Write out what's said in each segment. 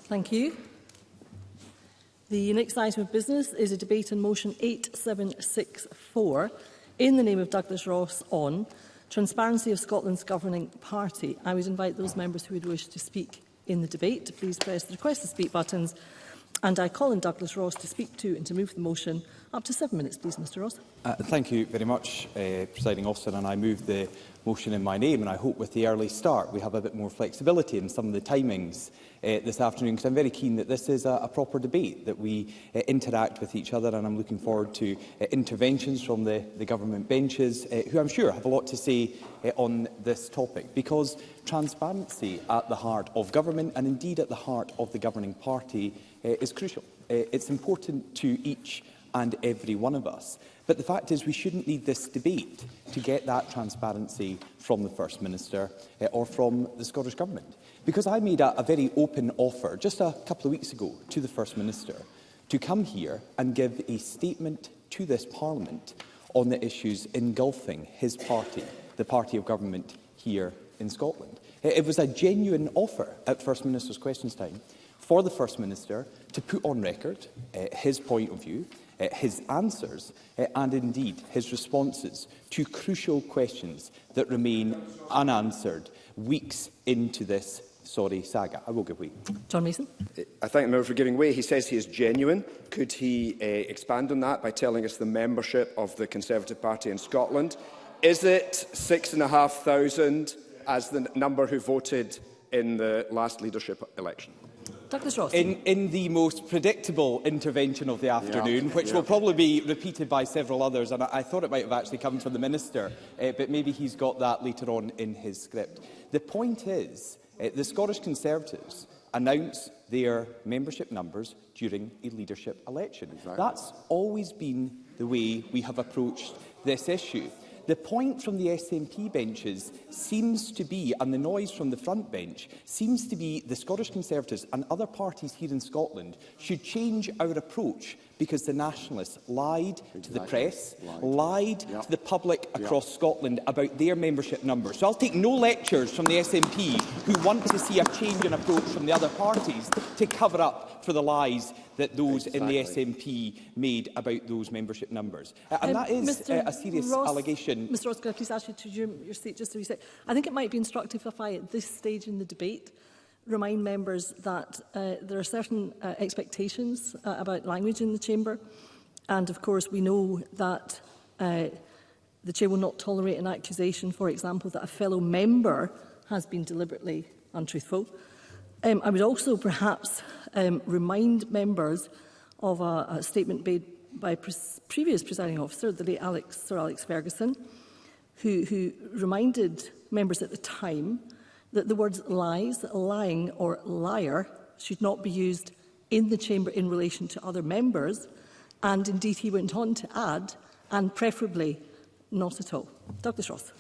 Thank you. The next item of business is a debate on motion 8764 in the name of Douglas Ross on transparency of Scotland's governing party. I would invite those members who would wish to speak in the debate to please press the request to speak buttons, and I call on Douglas Ross to speak to and to move the motion. Up to 7 minutes, please, Mr Ross. Thank you very much, Presiding Officer, and I move the motion in my name, and I hope with the early start we have a bit more flexibility in some of the timings this afternoon, because I'm very keen that this is a proper debate, that we interact with each other, and I'm looking forward to interventions from the government benches, who I'm sure have a lot to say on this topic, because transparency at the heart of government, and indeed at the heart of the governing party, is crucial. It's important to each and every one of us. But the fact is, we shouldn't need this debate to get that transparency from the First Minister or from the Scottish Government. Because I made a very open offer just a couple of weeks ago to the First Minister to come here and give a statement to this Parliament on the issues engulfing his party, the party of government here in Scotland. It was a genuine offer at First Minister's Questions Time for the First Minister to put on record his point of view, his answers and indeed his responses to crucial questions that remain unanswered weeks into this saga. I will give way. John Mason. I thank the member for giving way. He says he is genuine. Could he expand on that by telling us the membership of the Conservative Party in Scotland? Is it 6,500 as the number who voted in the last leadership election? Douglas Ross. In the most predictable intervention of the afternoon, which will probably be repeated by several others, and I thought it might have actually come from the Minister, but maybe he's got that later on in his script. The point is, the Scottish Conservatives announce their membership numbers during a leadership election. Exactly. That's always been the way we have approached this issue. The point from the SNP benches seems to be, and the noise from the front bench, seems to be the Scottish Conservatives and other parties here in Scotland should change our approach because the Nationalists lied to the press, lied to the public across Scotland about their membership numbers. So I'll take no lectures from the SNP who want to see a change in approach from the other parties to cover up for the lies that those in the SNP made about those membership numbers. And that is a serious allegation. Mr Ross, could I please ask you to resume your seat just to reset? I think it might be instructive if I, at this stage in the debate, remind members that there are certain expectations about language in the Chamber. And, of course, we know that the Chair will not tolerate an accusation, for example, that a fellow member has been deliberately untruthful. I would also perhaps remind members of a statement made by previous presiding officer, the late Sir Alex Ferguson, who reminded members at the time that the words lies, lying or liar should not be used in the Chamber in relation to other members, and indeed he went on to add, and preferably not at all. Douglas Ross.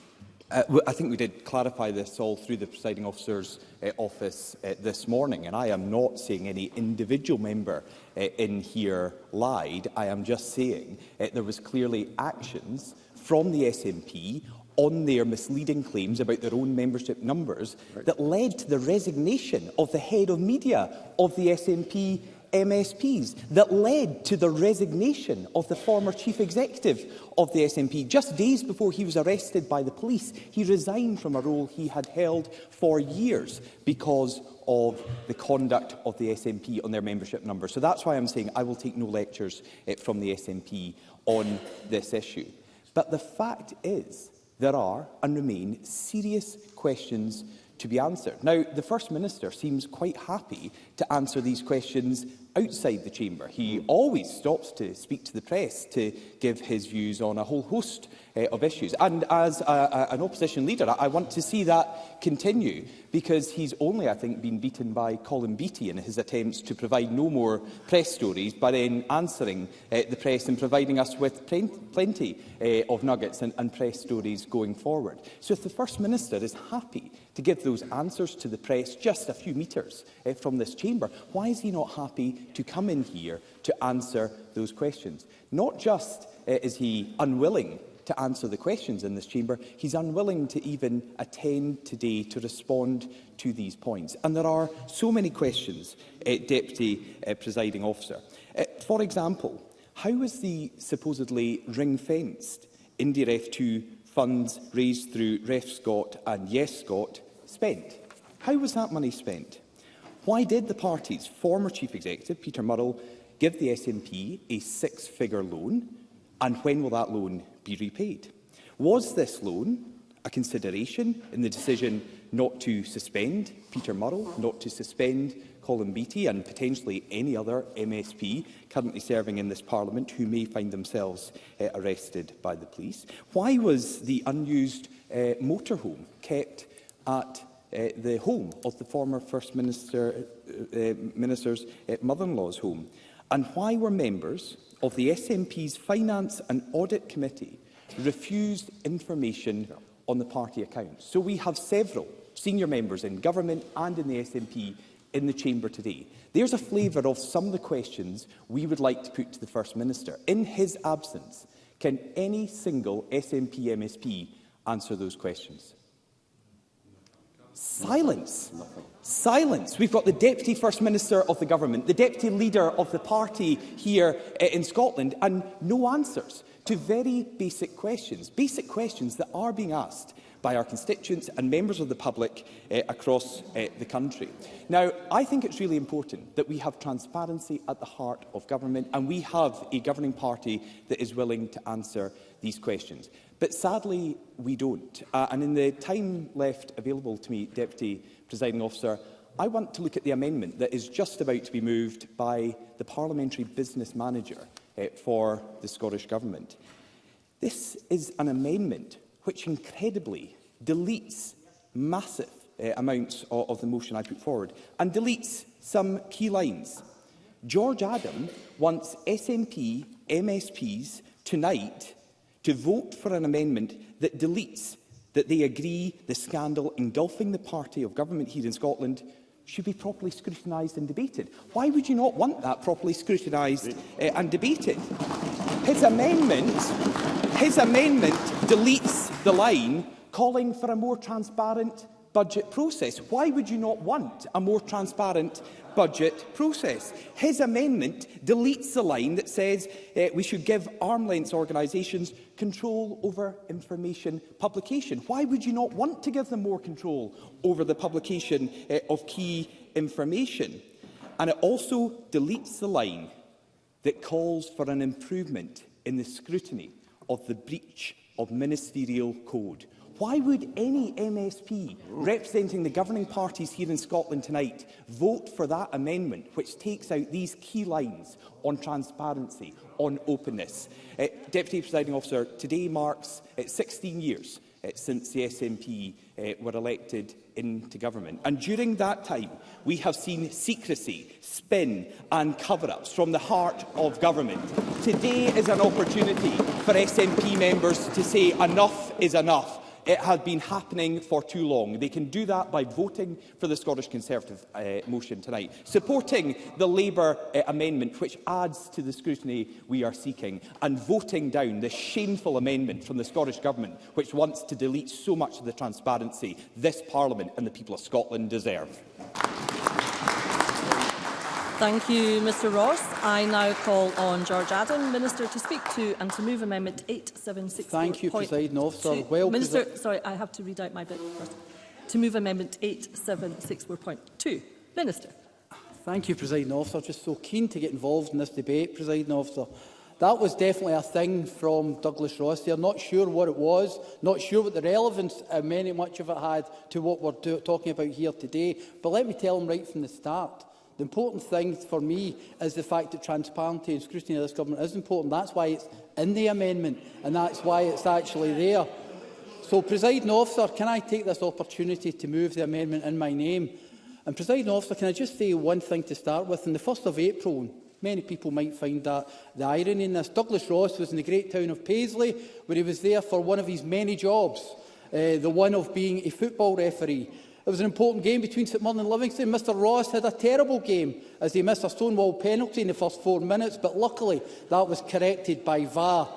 I think we did clarify this all through the Presiding Officer's office this morning, and I am not saying any individual member in here lied. I am just saying there was clearly actions from the SNP on their misleading claims about their own membership numbers that led to the resignation of the head of media of the SNP MSPs, that led to the resignation of the former chief executive of the SNP. Just days before he was arrested by the police, he resigned from a role he had held for years because of the conduct of the SNP on their membership numbers. So that's why I'm saying I will take no lectures from the SNP on this issue. But the fact is, there are and remain serious questions to be answered. Now, the First Minister seems quite happy to answer these questions outside the Chamber. He always stops to speak to the press to give his views on a whole host of issues. And as an opposition leader, I want to see that continue, because he's only, I think, been beaten by Colin Beattie in his attempts to provide no more press stories, but in answering the press and providing us with plenty of nuggets and press stories going forward. So if the First Minister is happy to give those answers to the press just a few metres from this chamber, why is he not happy to come in here to answer those questions? Not just is he unwilling to answer the questions in this chamber. He's unwilling to even attend today to respond to these points. And there are so many questions, Deputy Presiding Officer. For example, how was the supposedly ring-fenced IndyRef2 funds raised through Ref Scott and Yes Scott spent? How was that money spent? Why did the party's former Chief Executive, Peter Murrell, give the SNP a six-figure loan, and when will that loan be repaid? Was this loan a consideration in the decision not to suspend Peter Murrell, not to suspend Colin Beattie and potentially any other MSP currently serving in this Parliament who may find themselves arrested by the police? Why was the unused motorhome kept at the home of the former First Minister's mother-in-law's home? And why were members of the SNP's Finance and Audit Committee refused information on the party accounts? So we have several senior members in government and in the SNP in the chamber today. There's a flavour of some of the questions we would like to put to the First Minister. In his absence, can any single SNP MSP answer those questions? Silence. Silence. We've got the Deputy First Minister of the Government, the Deputy Leader of the party here in Scotland, and no answers to very basic questions that are being asked by our constituents and members of the public across the country. Now, I think it's really important that we have transparency at the heart of government, and we have a governing party that is willing to answer these questions. But sadly, we don't. And in the time left available to me, Deputy Presiding Officer, I want to look at the amendment that is just about to be moved by the Parliamentary Business Manager for the Scottish Government. This is an amendment which incredibly deletes massive amounts of the motion I put forward and deletes some key lines. George Adam wants SNP MSPs tonight to vote for an amendment that deletes that they agree the scandal engulfing the party of government here in Scotland should be properly scrutinised and debated. Why would you not want that properly scrutinised and debated? His amendment deletes the line calling for a more transparent budget process. Why would you not want a more transparent budget process? His amendment deletes the line that says we should give arm's-length organisations control over information publication. Why would you not want to give them more control over the publication of key information? And it also deletes the line that calls for an improvement in the scrutiny of the breach of ministerial code. Why would any MSP representing the governing parties here in Scotland tonight vote for that amendment which takes out these key lines on transparency, on openness? Deputy Presiding Officer, today marks 16 years since the SNP were elected into government. And during that time, we have seen secrecy, spin and cover-ups from the heart of government. Today is an opportunity for SNP members to say enough is enough. It has been happening for too long. They can do that by voting for the Scottish Conservative motion tonight, supporting the Labour amendment which adds to the scrutiny we are seeking, and voting down the shameful amendment from the Scottish Government which wants to delete so much of the transparency this Parliament and the people of Scotland deserve. Thank you, Mr Ross. I now call on George Adam, Minister, to speak to and to move Amendment 876. Thank you, Presiding Officer. Minister, sorry, I have to read out my bit first. To move Amendment 8764.2. Minister. Thank you, Presiding Officer. Just so keen to get involved in this debate, Presiding Officer. That was definitely a thing from Douglas Ross there. Not sure what it was, not sure what the relevance much of it had to what we're talking about here today. But let me tell him right from the start. The important thing for me is the fact that transparency and scrutiny of this government is important. That's why it's in the amendment, and that's why it's actually there. So, Presiding Officer, can I take this opportunity to move the amendment in my name? And, Presiding Officer, can I just say one thing to start with? On the 1st of April, and many people might find that the irony in this, Douglas Ross was in the great town of Paisley, where he was there for one of his many jobs, the one of being a football referee. It was an important game between St Mirren and Livingston. Mr Ross had a terrible game as he missed a stonewall penalty in the first 4 minutes, but luckily that was corrected by VAR.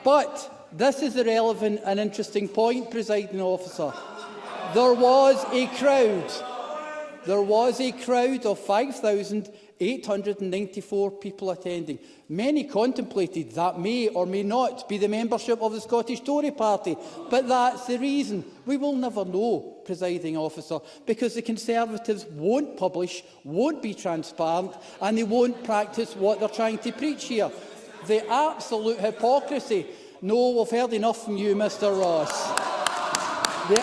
But this is a relevant and interesting point, Presiding Officer. There was a crowd of 5,894 people attending. Many contemplated that may or may not be the membership of the Scottish Tory Party, but that's the reason. We will never know, Presiding Officer, because the Conservatives won't publish, won't be transparent, and they won't practice what they're trying to preach here. The absolute hypocrisy. No, we've heard enough from you, Mr Ross. The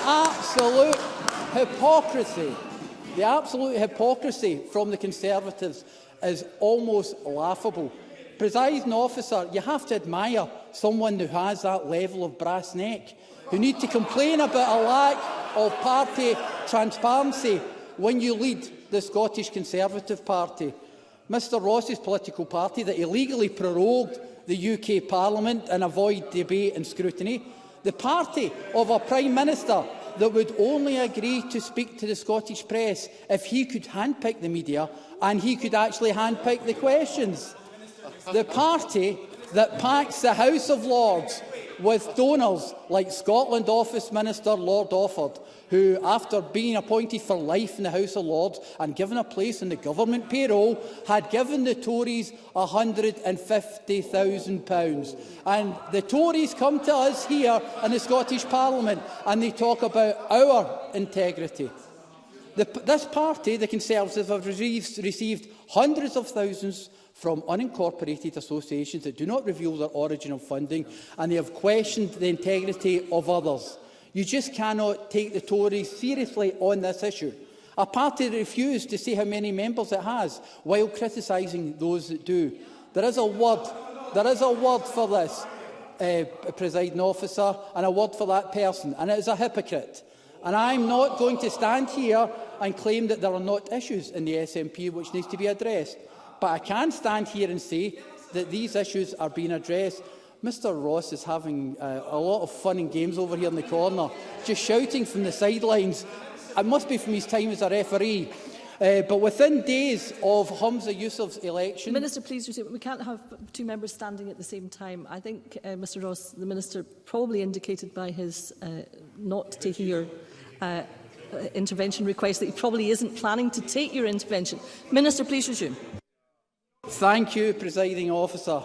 absolute hypocrisy from the Conservatives is almost laughable. Presiding Officer, you have to admire someone who has that level of brass neck, who need to complain about a lack of party transparency when you lead the Scottish Conservative Party. Mr Ross's political party that illegally prorogued the UK Parliament and avoid debate and scrutiny. The party of a Prime Minister that would only agree to speak to the Scottish press if he could handpick the media and he could actually handpick the questions. The party that packs the House of Lords with donors like Scotland Office Minister Lord Offord, who, after being appointed for life in the House of Lords and given a place in the government payroll, had given the Tories £150,000. And the Tories come to us here in the Scottish Parliament and they talk about our integrity. This party, the Conservatives, have received hundreds of thousands from unincorporated associations that do not reveal their origin of funding, and they have questioned the integrity of others. You just cannot take the Tories seriously on this issue. A party that refused to say how many members it has, while criticising those that do. There is a word for this, Presiding Officer, and a word for that person, and it is a hypocrite. And I'm not going to stand here and claim that there are not issues in the SNP which needs to be addressed. But I can stand here and say that these issues are being addressed. Mr Ross is having a lot of fun and games over here in the corner, just shouting from the sidelines. It must be from his time as a referee. But within days of Humza Yousaf's election... Minister, please resume. We can't have two members standing at the same time. I think, Mr Ross, the Minister probably indicated by his not taking your intervention request that he probably isn't planning to take your intervention. Minister, please resume. Thank you, Presiding Officer.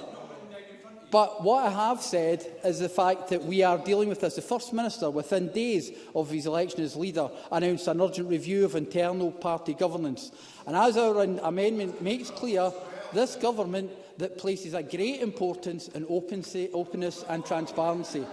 But what I have said is the fact that we are dealing with this. The First Minister, within days of his election as leader, announced an urgent review of internal party governance. And as our amendment makes clear, this government that places a great importance in openness and transparency.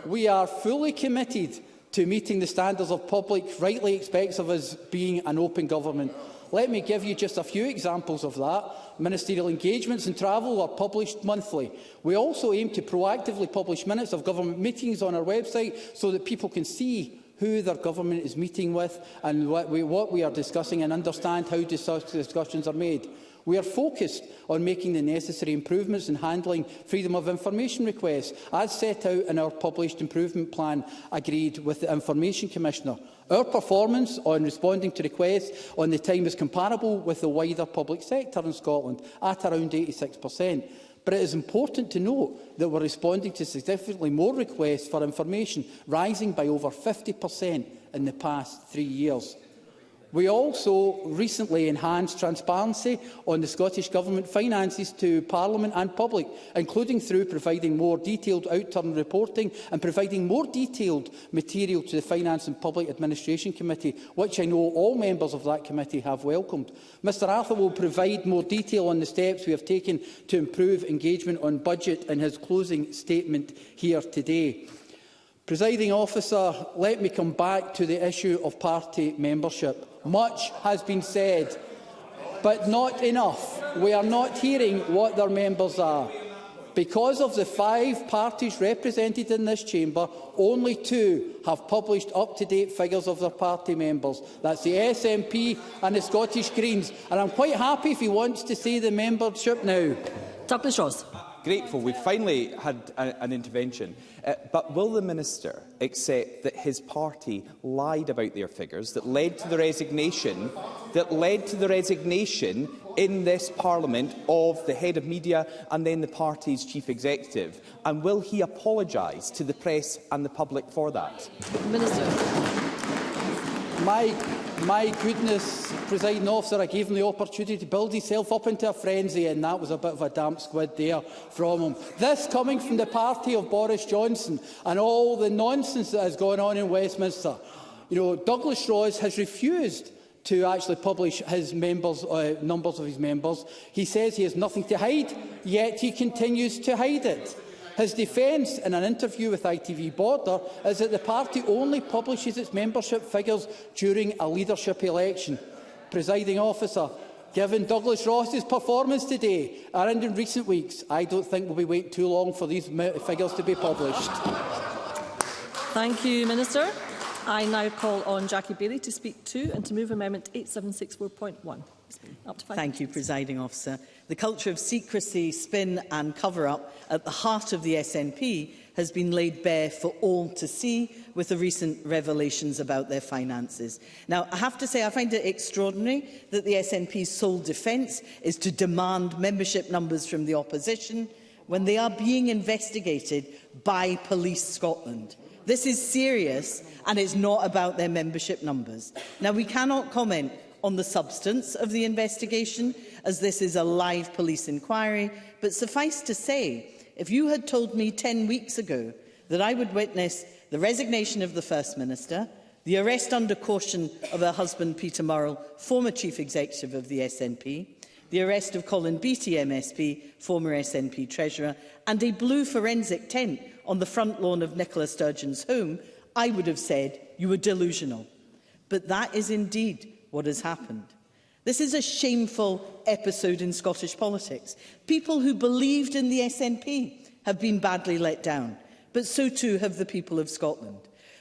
We are fully committed to meeting the standards the public rightly expects of us being an open government. Let me give you just a few examples of that. Ministerial engagements and travel are published monthly. We also aim to proactively publish minutes of government meetings on our website so that people can see who their government is meeting with and what we are discussing and understand how discussions are made. We are focused on making the necessary improvements in handling freedom of information requests, as set out in our published improvement plan agreed with the Information Commissioner. Our performance on responding to requests on the time is comparable with the wider public sector in Scotland, at around 86%. But it is important to note that we are responding to significantly more requests for information, rising by over 50% in the past 3 years. We also recently enhanced transparency on the Scottish Government finances to Parliament and public, including through providing more detailed outturn reporting and providing more detailed material to the Finance and Public Administration Committee, which I know all members of that committee have welcomed. Mr Arthur will provide more detail on the steps we have taken to improve engagement on budget in his closing statement here today. Presiding Officer, let me come back to the issue of party membership. Much has been said, but not enough. We are not hearing what their members are. Because of the 5 parties represented in this chamber, only 2 have published up-to-date figures of their party members. That's the SNP and the Scottish Greens. And I'm quite happy if he wants to say the membership now. Douglas Ross. Grateful we've finally had an intervention. But will the Minister accept that his party lied about their figures that led to the resignation that led to the resignation in this Parliament of the head of media and then the party's chief executive? And will he apologise to the press and the public for that? Minister. My goodness, Presiding Officer, I gave him the opportunity to build himself up into a frenzy, and that was a bit of a damp squid there from him. This coming from the party of Boris Johnson and all the nonsense that has gone on in Westminster. You know, Douglas Ross has refused to actually publish his numbers of his members. He says he has nothing to hide, yet he continues to hide it. His defence in an interview with ITV Border is that the party only publishes its membership figures during a leadership election. Presiding Officer, given Douglas Ross's performance today and in recent weeks, I don't think we'll be waiting too long for these figures to be published. Thank you, Minister. I now call on Jackie Bailey to speak to and to move Amendment 8764.1. Up to 5 Thank you, Presiding Officer. The culture of secrecy, spin and cover-up at the heart of the SNP has been laid bare for all to see with the recent revelations about their finances. Now, I have to say I find it extraordinary that the SNP's sole defence is to demand membership numbers from the opposition when they are being investigated by Police Scotland. This is serious and it's not about their membership numbers. Now, we cannot comment on the substance of the investigation, as this is a live police inquiry, but suffice to say, if you had told me 10 weeks ago that I would witness the resignation of the First Minister, the arrest under caution of her husband Peter Murrell, former Chief Executive of the SNP, the arrest of Colin Beattie MSP, former SNP Treasurer, and a blue forensic tent on the front lawn of Nicola Sturgeon's home, I would have said you were delusional. But that is indeed what has happened. This is a shameful episode in Scottish politics. People who believed in the SNP have been badly let down, but so too have the people of Scotland.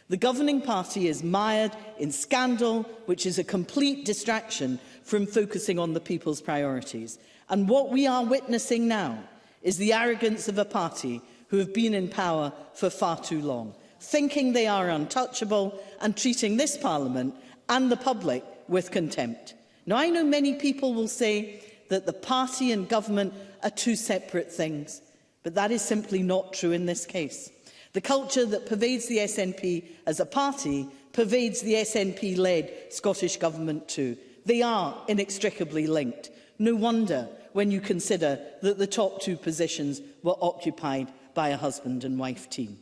The governing party is mired in scandal, which is a complete distraction from focusing on the people's priorities. And what we are witnessing now is the arrogance of a party who have been in power for far too long, thinking they are untouchable and treating this Parliament and the public with contempt. Now, I know many people will say that the party and government are two separate things, but that is simply not true in this case. The culture that pervades the SNP as a party pervades the SNP-led Scottish Government too. They are inextricably linked. No wonder when you consider that the top two positions were occupied by a husband and wife team.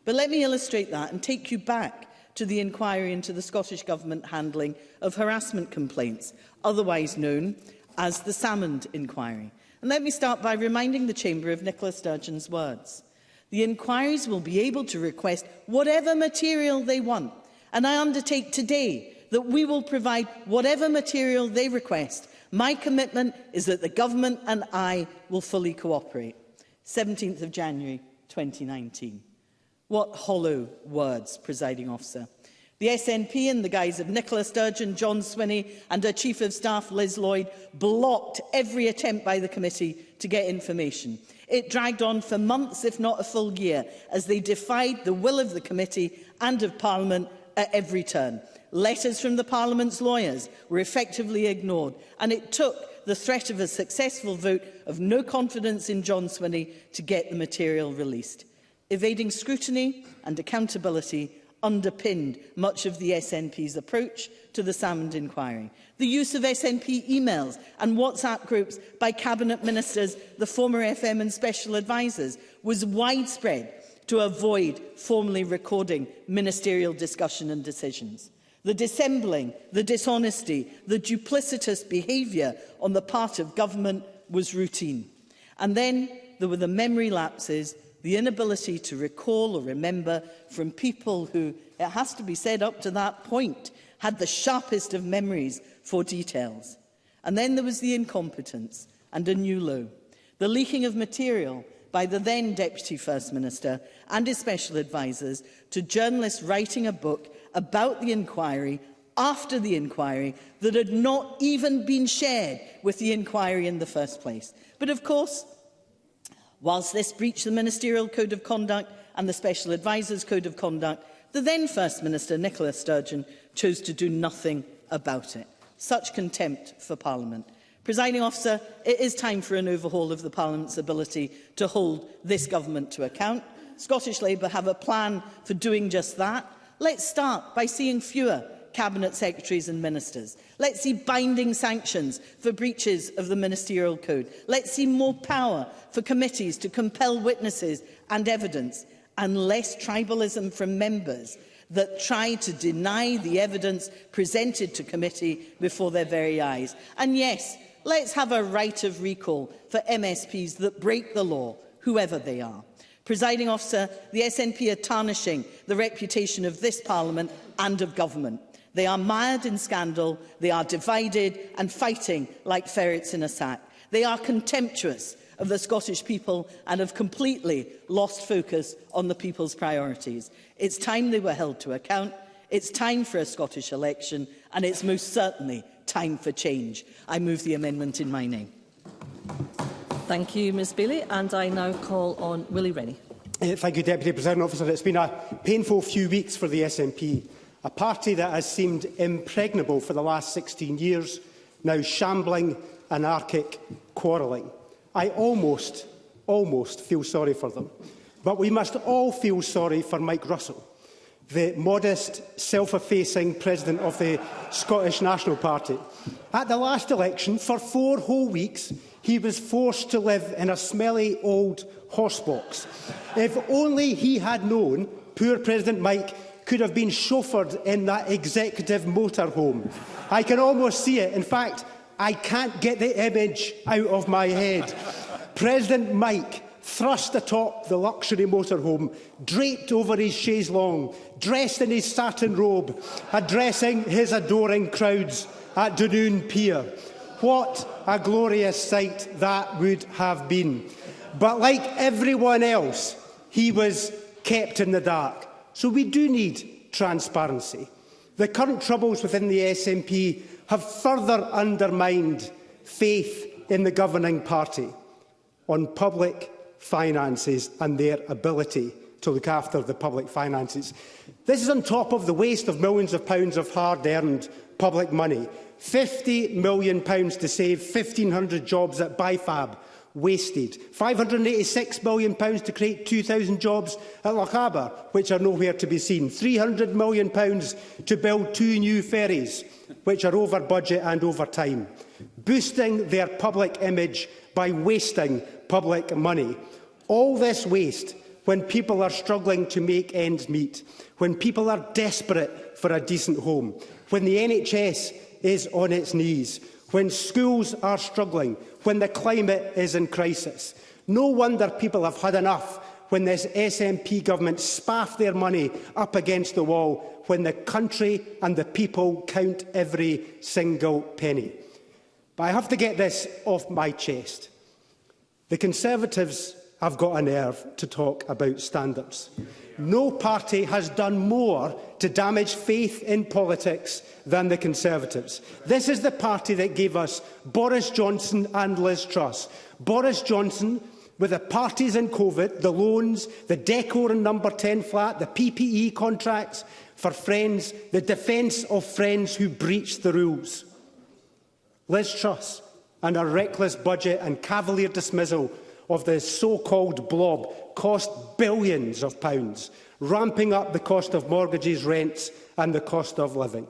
But let me illustrate that and take you back to the inquiry into the Scottish Government handling of harassment complaints, otherwise known as the Salmond Inquiry. And let me start by reminding the Chamber of Nicola Sturgeon's words. The inquiries will be able to request whatever material they want, and I undertake today that we will provide whatever material they request. My commitment is that the Government and I will fully cooperate. 17th of January 2019. What hollow words, Presiding Officer. The SNP, in the guise of Nicola Sturgeon, John Swinney and her Chief of Staff, Liz Lloyd, blocked every attempt by the committee to get information. It dragged on for months, if not a full year, as they defied the will of the committee and of Parliament at every turn. Letters from the Parliament's lawyers were effectively ignored, and it took the threat of a successful vote of no confidence in John Swinney to get the material released. Evading scrutiny and accountability underpinned much of the SNP's approach to the Salmond Inquiry. The use of SNP emails and WhatsApp groups by Cabinet Ministers, the former FM and special advisers, was widespread to avoid formally recording ministerial discussion and decisions. The dissembling, the dishonesty, the duplicitous behaviour on the part of government was routine. And then there were the memory lapses, the inability to recall or remember from people who, it has to be said up to that point, had the sharpest of memories for details. And then there was the incompetence and a new low. The leaking of material by the then Deputy First Minister and his special advisers to journalists writing a book about the inquiry after the inquiry that had not even been shared with the inquiry in the first place. But of course, whilst this breached the Ministerial Code of Conduct and the Special Advisor's Code of Conduct, the then First Minister, Nicola Sturgeon, chose to do nothing about it. such contempt for Parliament. Presiding Officer, it is time for an overhaul of the Parliament's ability to hold this government to account. Scottish Labour have a plan for doing just that. Let's start by seeing fewer Cabinet Secretaries and Ministers. Let's see binding sanctions for breaches of the Ministerial Code. Let's see more power for committees to compel witnesses and evidence, and less tribalism from members that try to deny the evidence presented to committee before their very eyes. And yes, let's have a right of recall for MSPs that break the law, whoever they are. Presiding Officer, the SNP are tarnishing the reputation of this Parliament and of government. They are mired in scandal, they are divided and fighting like ferrets in a sack. They are contemptuous of the Scottish people and have completely lost focus on the people's priorities. It's time they were held to account, it's time for a Scottish election, and it's most certainly time for change. I move the amendment in my name. Thank you, Ms Bailey. And I now call on Willie Rennie. Thank you, Deputy Presiding Officer. It's been a painful few weeks for the SNP. A party that has seemed impregnable for the last 16 years, now shambling, anarchic, quarrelling. I almost feel sorry for them. But we must all feel sorry for Mike Russell, the modest, self-effacing president of the Scottish National Party. At the last election, for 4 whole weeks, he was forced to live in a smelly old horsebox. If only he had known, poor President Mike could have been chauffeured in that executive motorhome. I can almost see it. In fact, I can't get the image out of my head. President Mike thrust atop the luxury motorhome, draped over his chaise longue, dressed in his satin robe, addressing his adoring crowds at Dunoon Pier. What a glorious sight that would have been. But like everyone else, he was kept in the dark. So we do need transparency. The current troubles within the SNP have further undermined faith in the governing party on public finances and their ability to look after the public finances. This is on top of the waste of millions of pounds of hard-earned public money. £50 million to save 1,500 jobs at BIFAB, wasted. £586 million to create 2,000 jobs at Lochaber, which are nowhere to be seen. £300 million to build 2 new ferries, which are over budget and over time. Boosting their public image by wasting public money. All this waste when people are struggling to make ends meet, when people are desperate for a decent home, when the NHS is on its knees, when schools are struggling, when the climate is in crisis. No wonder people have had enough when this SNP government spaff their money up against the wall, when the country and the people count every single penny. But I have to get this off my chest. The Conservatives have got a nerve to talk about standards. No party has done more to damage faith in politics than the Conservatives. This is the party that gave us Boris Johnson and Liz Truss. Boris Johnson with the parties in COVID, the loans, the Decor and Number 10 flat, the PPE contracts for friends, the defence of friends who breached the rules. Liz Truss and her reckless budget and cavalier dismissal of the so-called blob cost billions of pounds, ramping up the cost of mortgages, rents and the cost of living.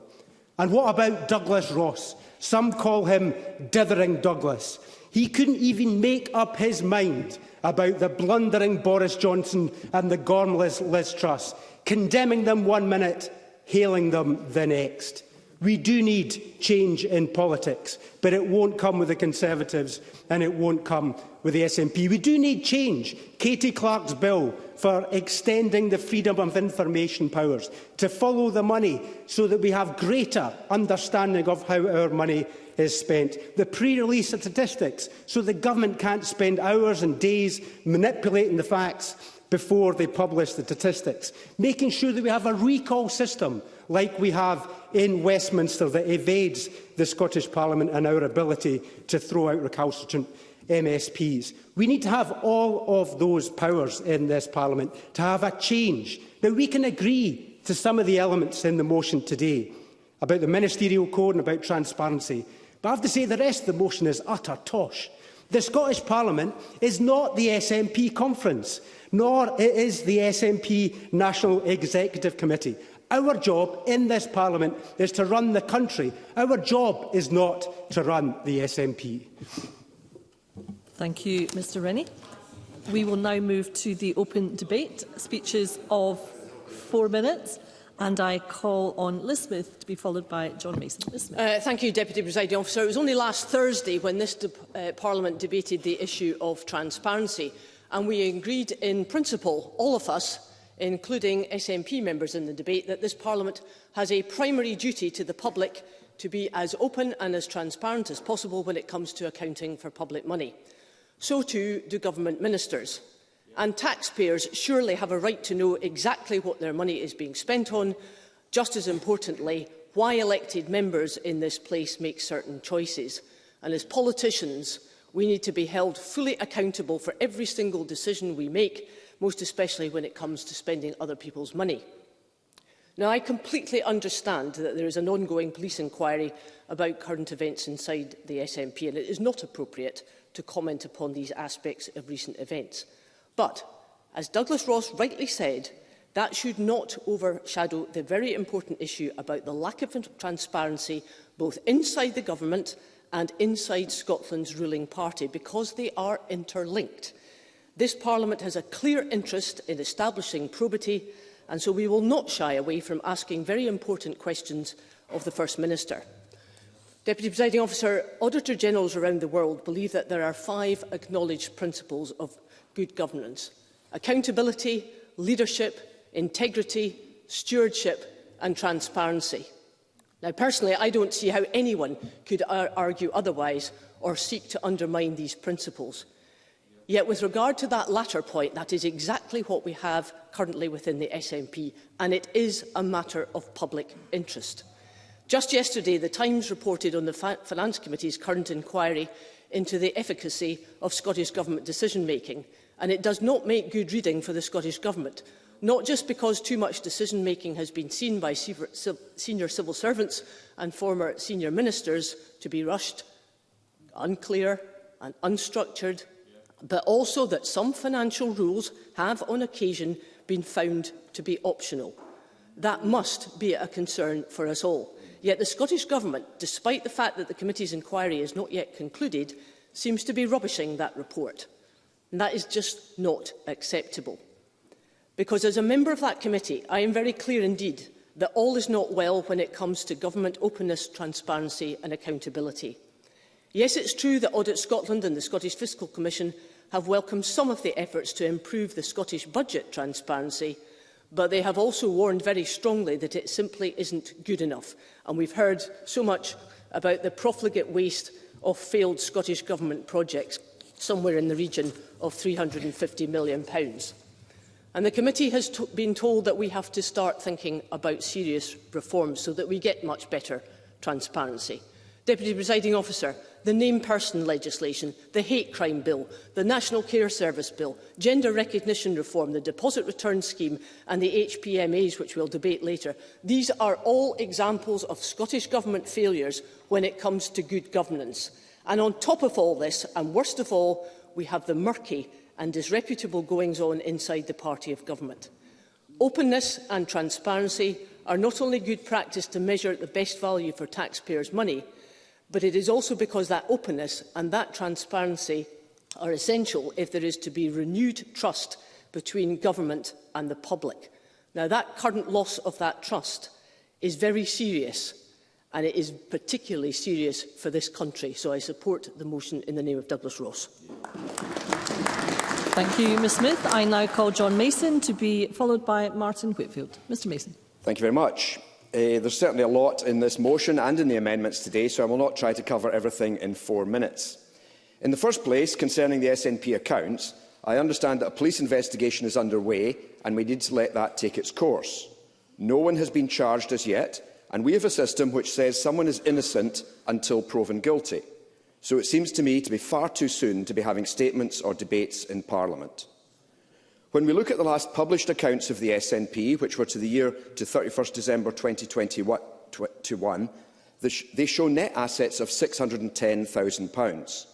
And what about Douglas Ross? Some call him Dithering Douglas. He couldn't even make up his mind about the blundering Boris Johnson and the gormless Liz Truss, condemning them one minute, hailing them the next. We do need change in politics, but it won't come with the Conservatives and it won't come with the SNP. We do need change. Katie Clark's bill for extending the freedom of information powers to follow the money so that we have greater understanding of how our money is spent. The pre-release statistics so the government can't spend hours and days manipulating the facts before they publish the statistics. Making sure that we have a recall system like we have in Westminster that evades the Scottish Parliament and our ability to throw out recalcitrant MSPs. We need to have all of those powers in this Parliament to have a change. Now, we can agree to some of the elements in the motion today, about the ministerial code and about transparency. But I have to say the rest of the motion is utter tosh. The Scottish Parliament is not the SNP conference, nor is the SNP National Executive Committee. Our job in this Parliament is to run the country. Our job is not to run the SNP. Thank you, Mr Rennie. We will now move to the open debate. Speeches of 4 minutes. And I call on Liz Smith to be followed by John Mason. Liz Smith. Thank you, Deputy Presiding Officer. It was only last Thursday when this Parliament debated the issue of transparency, and we agreed in principle, all of us, including SNP members in the debate, that this Parliament has a primary duty to the public to be as open and as transparent as possible when it comes to accounting for public money. So too do government ministers. And taxpayers surely have a right to know exactly what their money is being spent on, just as importantly, why elected members in this place make certain choices. And as politicians, we need to be held fully accountable for every single decision we make, most especially when it comes to spending other people's money. Now, I completely understand that there is an ongoing police inquiry about current events inside the SNP, and it is not appropriate to comment upon these aspects of recent events. But, as Douglas Ross rightly said, that should not overshadow the very important issue about the lack of transparency both inside the government and inside Scotland's ruling party, because they are interlinked. This Parliament has a clear interest in establishing probity, and so we will not shy away from asking very important questions of the First Minister. Deputy Presiding Officer, Auditor-Generals around the world believe that there are 5 acknowledged principles of good governance: accountability, leadership, integrity, stewardship and transparency. Now, personally, I don't see how anyone could argue otherwise or seek to undermine these principles. Yet, with regard to that latter point, that is exactly what we have currently within the SNP, and it is a matter of public interest. Just yesterday, The Times reported on the Finance Committee's current inquiry into the efficacy of Scottish Government decision-making, and it does not make good reading for the Scottish Government, not just because too much decision-making has been seen by senior civil servants and former senior ministers to be rushed, unclear and unstructured, but also that some financial rules have on occasion been found to be optional. That must be a concern for us all. Yet the Scottish Government, despite the fact that the committee's inquiry is not yet concluded, seems to be rubbishing that report. And that is just not acceptable. Because as a member of that committee, I am very clear indeed that all is not well when it comes to government openness, transparency and accountability. Yes, it's true that Audit Scotland and the Scottish Fiscal Commission have welcomed some of the efforts to improve the Scottish budget transparency, but they have also warned very strongly that it simply isn't good enough. And we've heard so much about the profligate waste of failed Scottish Government projects, somewhere in the region of £350 million. And the committee has been told that we have to start thinking about serious reforms so that we get much better transparency. Deputy Presiding Officer, the named person legislation, the hate crime bill, the National Care Service bill, gender recognition reform, the deposit return scheme and the HPMAs, which we'll debate later, these are all examples of Scottish Government failures when it comes to good governance. And on top of all this, and worst of all, we have the murky and disreputable goings-on inside the party of government. Openness and transparency are not only good practice to measure the best value for taxpayers' money, but it is also because that openness and that transparency are essential if there is to be renewed trust between government and the public. Now, that current loss of that trust is very serious, and it is particularly serious for this country. So I support the motion in the name of Douglas Ross. Thank you, Ms Smith. I now call John Mason to be followed by Martin Whitfield. Mr Mason. Thank you very much. There's certainly a lot in this motion and in the amendments today, so I will not try to cover everything in 4 minutes. In the first place, concerning the SNP accounts, I understand that a police investigation is underway and we need to let that take its course. No one has been charged as yet, and we have a system which says someone is innocent until proven guilty. So it seems to me to be far too soon to be having statements or debates in Parliament. When we look at the last published accounts of the SNP, which were to the year to 31st December 2021, 2021, they show net assets of £610,000.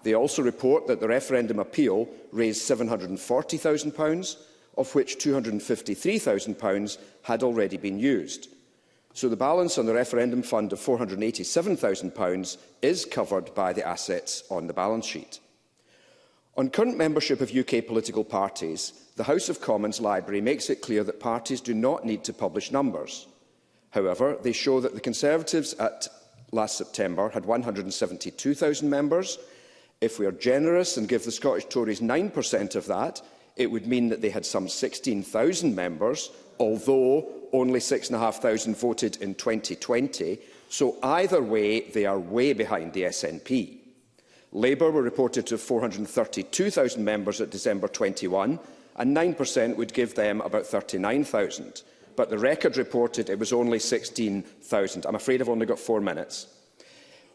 They also report that the referendum appeal raised £740,000, of which £253,000 had already been used. So the balance on the referendum fund of £487,000 is covered by the assets on the balance sheet. On current membership of UK political parties, the House of Commons Library makes it clear that parties do not need to publish numbers. However, they show that the Conservatives at last September had 172,000 members. If we are generous and give the Scottish Tories 9% of that, it would mean that they had some 16,000 members, although only 6,500 voted in 2020. So either way, they are way behind the SNP. Labour were reported to have 432,000 members at December 21, and 9% would give them about 39,000. But the record reported it was only 16,000. I'm afraid I've only got 4 minutes.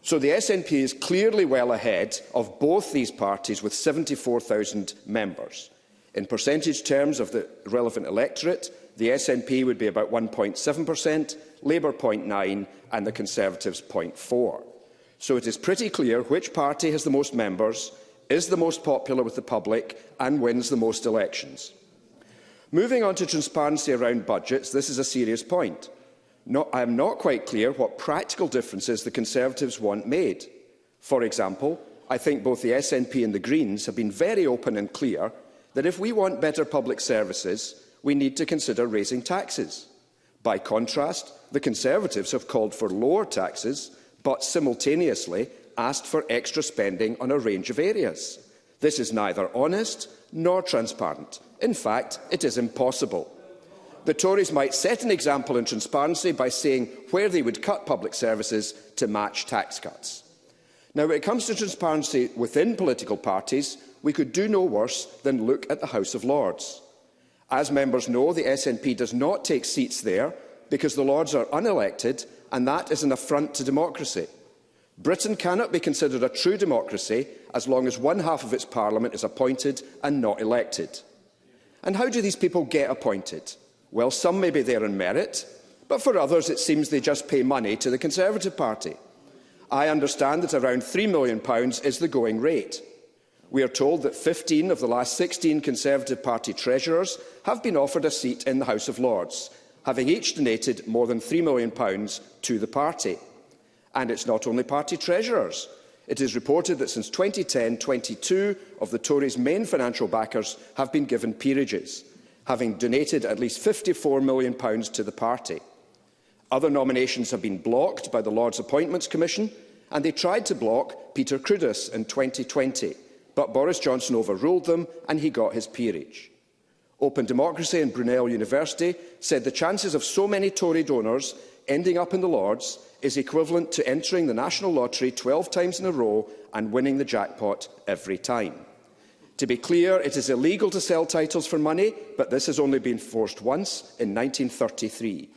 So the SNP is clearly well ahead of both these parties with 74,000 members. In percentage terms of the relevant electorate, the SNP would be about 1.7%, Labour 0.9% and the Conservatives 0.4%. So it is pretty clear which party has the most members, is the most popular with the public and wins the most elections. Moving on to transparency around budgets, this is a serious point. I am not quite clear what practical differences the Conservatives want made. For example, I think both the SNP and the Greens have been very open and clear that if we want better public services, we need to consider raising taxes. By contrast, the Conservatives have called for lower taxes, but simultaneously asked for extra spending on a range of areas. This is neither honest nor transparent. In fact, it is impossible. The Tories might set an example in transparency by saying where they would cut public services to match tax cuts. Now, when it comes to transparency within political parties, we could do no worse than look at the House of Lords. As members know, the SNP does not take seats there because the Lords are unelected, and that is an affront to democracy. Britain cannot be considered a true democracy as long as one half of its parliament is appointed and not elected. And how do these people get appointed? Well, some may be there on merit, but for others it seems they just pay money to the Conservative Party. I understand that around £3 million is the going rate. We are told that 15 of the last 16 Conservative Party treasurers have been offered a seat in the House of Lords, having each donated more than £3 million to the party. And it's not only party treasurers. It is reported that since 2010, 22 of the Tories' main financial backers have been given peerages, having donated at least £54 million to the party. Other nominations have been blocked by the Lords Appointments Commission, and they tried to block Peter Cruddas in 2020, but Boris Johnson overruled them and he got his peerage. Open Democracy and Brunel University said the chances of so many Tory donors ending up in the Lords is equivalent to entering the National Lottery 12 times in a row and winning the jackpot every time. To be clear, it is illegal to sell titles for money, but this has only been forced once in 1933.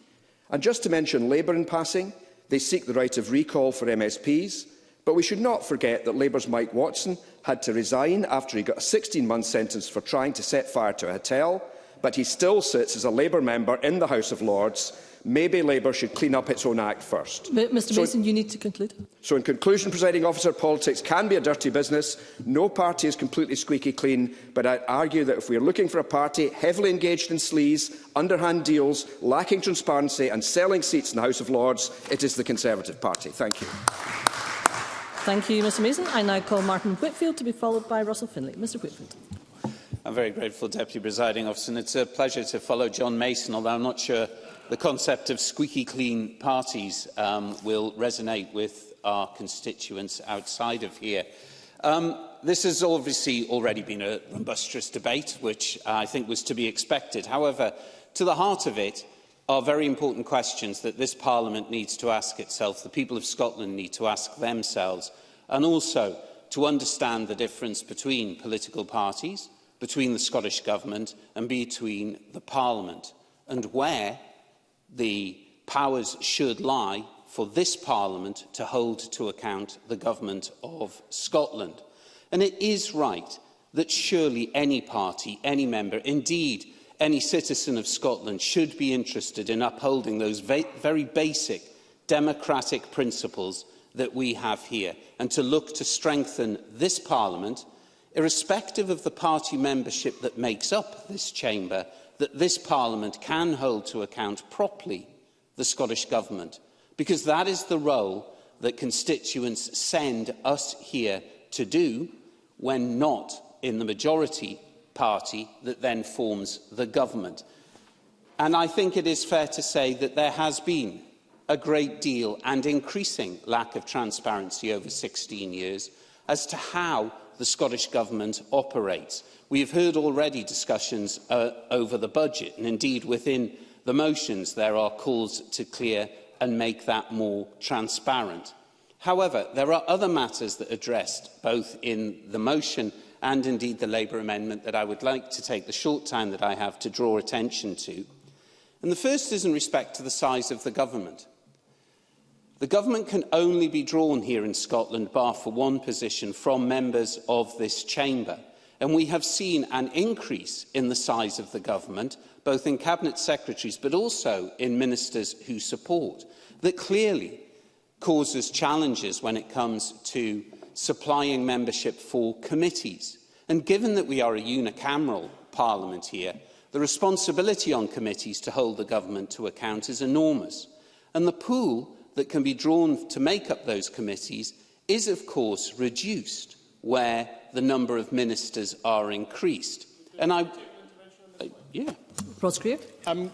And just to mention Labour in passing, they seek the right of recall for MSPs, but we should not forget that Labour's Mike Watson had to resign after he got a 16-month sentence for trying to set fire to a hotel, but he still sits as a Labour member in the House of Lords. Maybe Labour should clean up its own act first. Mr Mason, you need to conclude. So in conclusion, Presiding Officer, politics can be a dirty business. No party is completely squeaky clean, but I argue that if we are looking for a party heavily engaged in sleaze, underhand deals, lacking transparency and selling seats in the House of Lords, it is the Conservative Party. Thank you. Thank you, Mr Mason. I now call Martin Whitfield to be followed by Russell Finlay. Mr Whitfield. I'm very grateful, Deputy Presiding Officer, and it's a pleasure to follow John Mason, although I'm not sure the concept of squeaky clean parties will resonate with our constituents outside of here. This has obviously already been a rumbustrous debate, which I think was to be expected. However, to the heart of it are very important questions that this Parliament needs to ask itself, the people of Scotland need to ask themselves, and also to understand the difference between political parties, between the Scottish Government and between the Parliament, and where the powers should lie for this Parliament to hold to account the Government of Scotland. And it is right that surely any party, any member, indeed any citizen of Scotland should be interested in upholding those very basic democratic principles that we have here, and to look to strengthen this Parliament, irrespective of the party membership that makes up this chamber, that this Parliament can hold to account properly the Scottish Government, because that is the role that constituents send us here to do when not in the majority party that then forms the government. And I think it is fair to say that there has been a great deal and increasing lack of transparency over 16 years as to how the Scottish Government operates. We have heard already discussions over the budget, and indeed within the motions there are calls to clear and make that more transparent. However, there are other matters that are addressed both in the motion and indeed the Labour amendment that I would like to take the short time that I have to draw attention to. And the first is in respect to the size of the government. The government can only be drawn here in Scotland, bar for one position, from members of this chamber. And we have seen an increase in the size of the government, both in cabinet secretaries but also in ministers who support, that clearly causes challenges when it comes to supplying membership for committees. And given that we are a unicameral Parliament here, the responsibility on committees to hold the government to account is enormous. And the pool that can be drawn to make up those committees is, of course, reduced where the number of ministers are increased. And I'm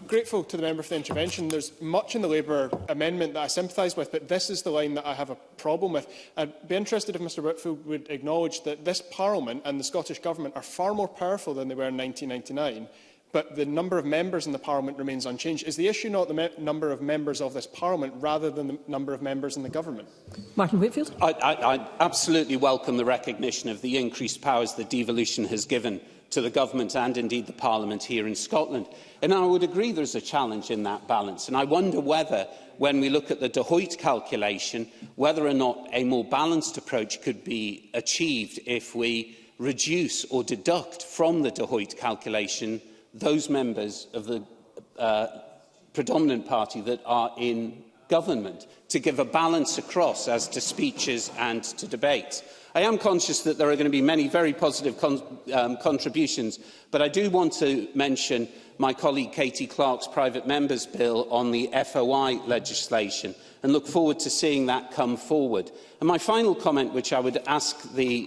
grateful to the member for the intervention. There's much in the Labour amendment that I sympathise with, but this is the line that I have a problem with. I'd be interested if Mr Whitfield would acknowledge that this Parliament and the Scottish Government are far more powerful than they were in 1999, but the number of members in the Parliament remains unchanged. Is the issue not the number of members of this Parliament rather than the number of members in the Government? Martin Whitfield. I absolutely welcome the recognition of the increased powers that devolution has given to the Government and indeed the Parliament here in Scotland. And I would agree there is a challenge in that balance. And I wonder whether, when we look at the De Hoyt calculation, whether or not a more balanced approach could be achieved if we reduce or deduct from the De Hoyt calculation those members of the predominant party that are in government, to give a balance across as to speeches and to debates. I am conscious that there are going to be many very positive contributions, but I do want to mention my colleague Katie Clark's private member's bill on the FOI legislation and look forward to seeing that come forward. And my final comment, which I would ask the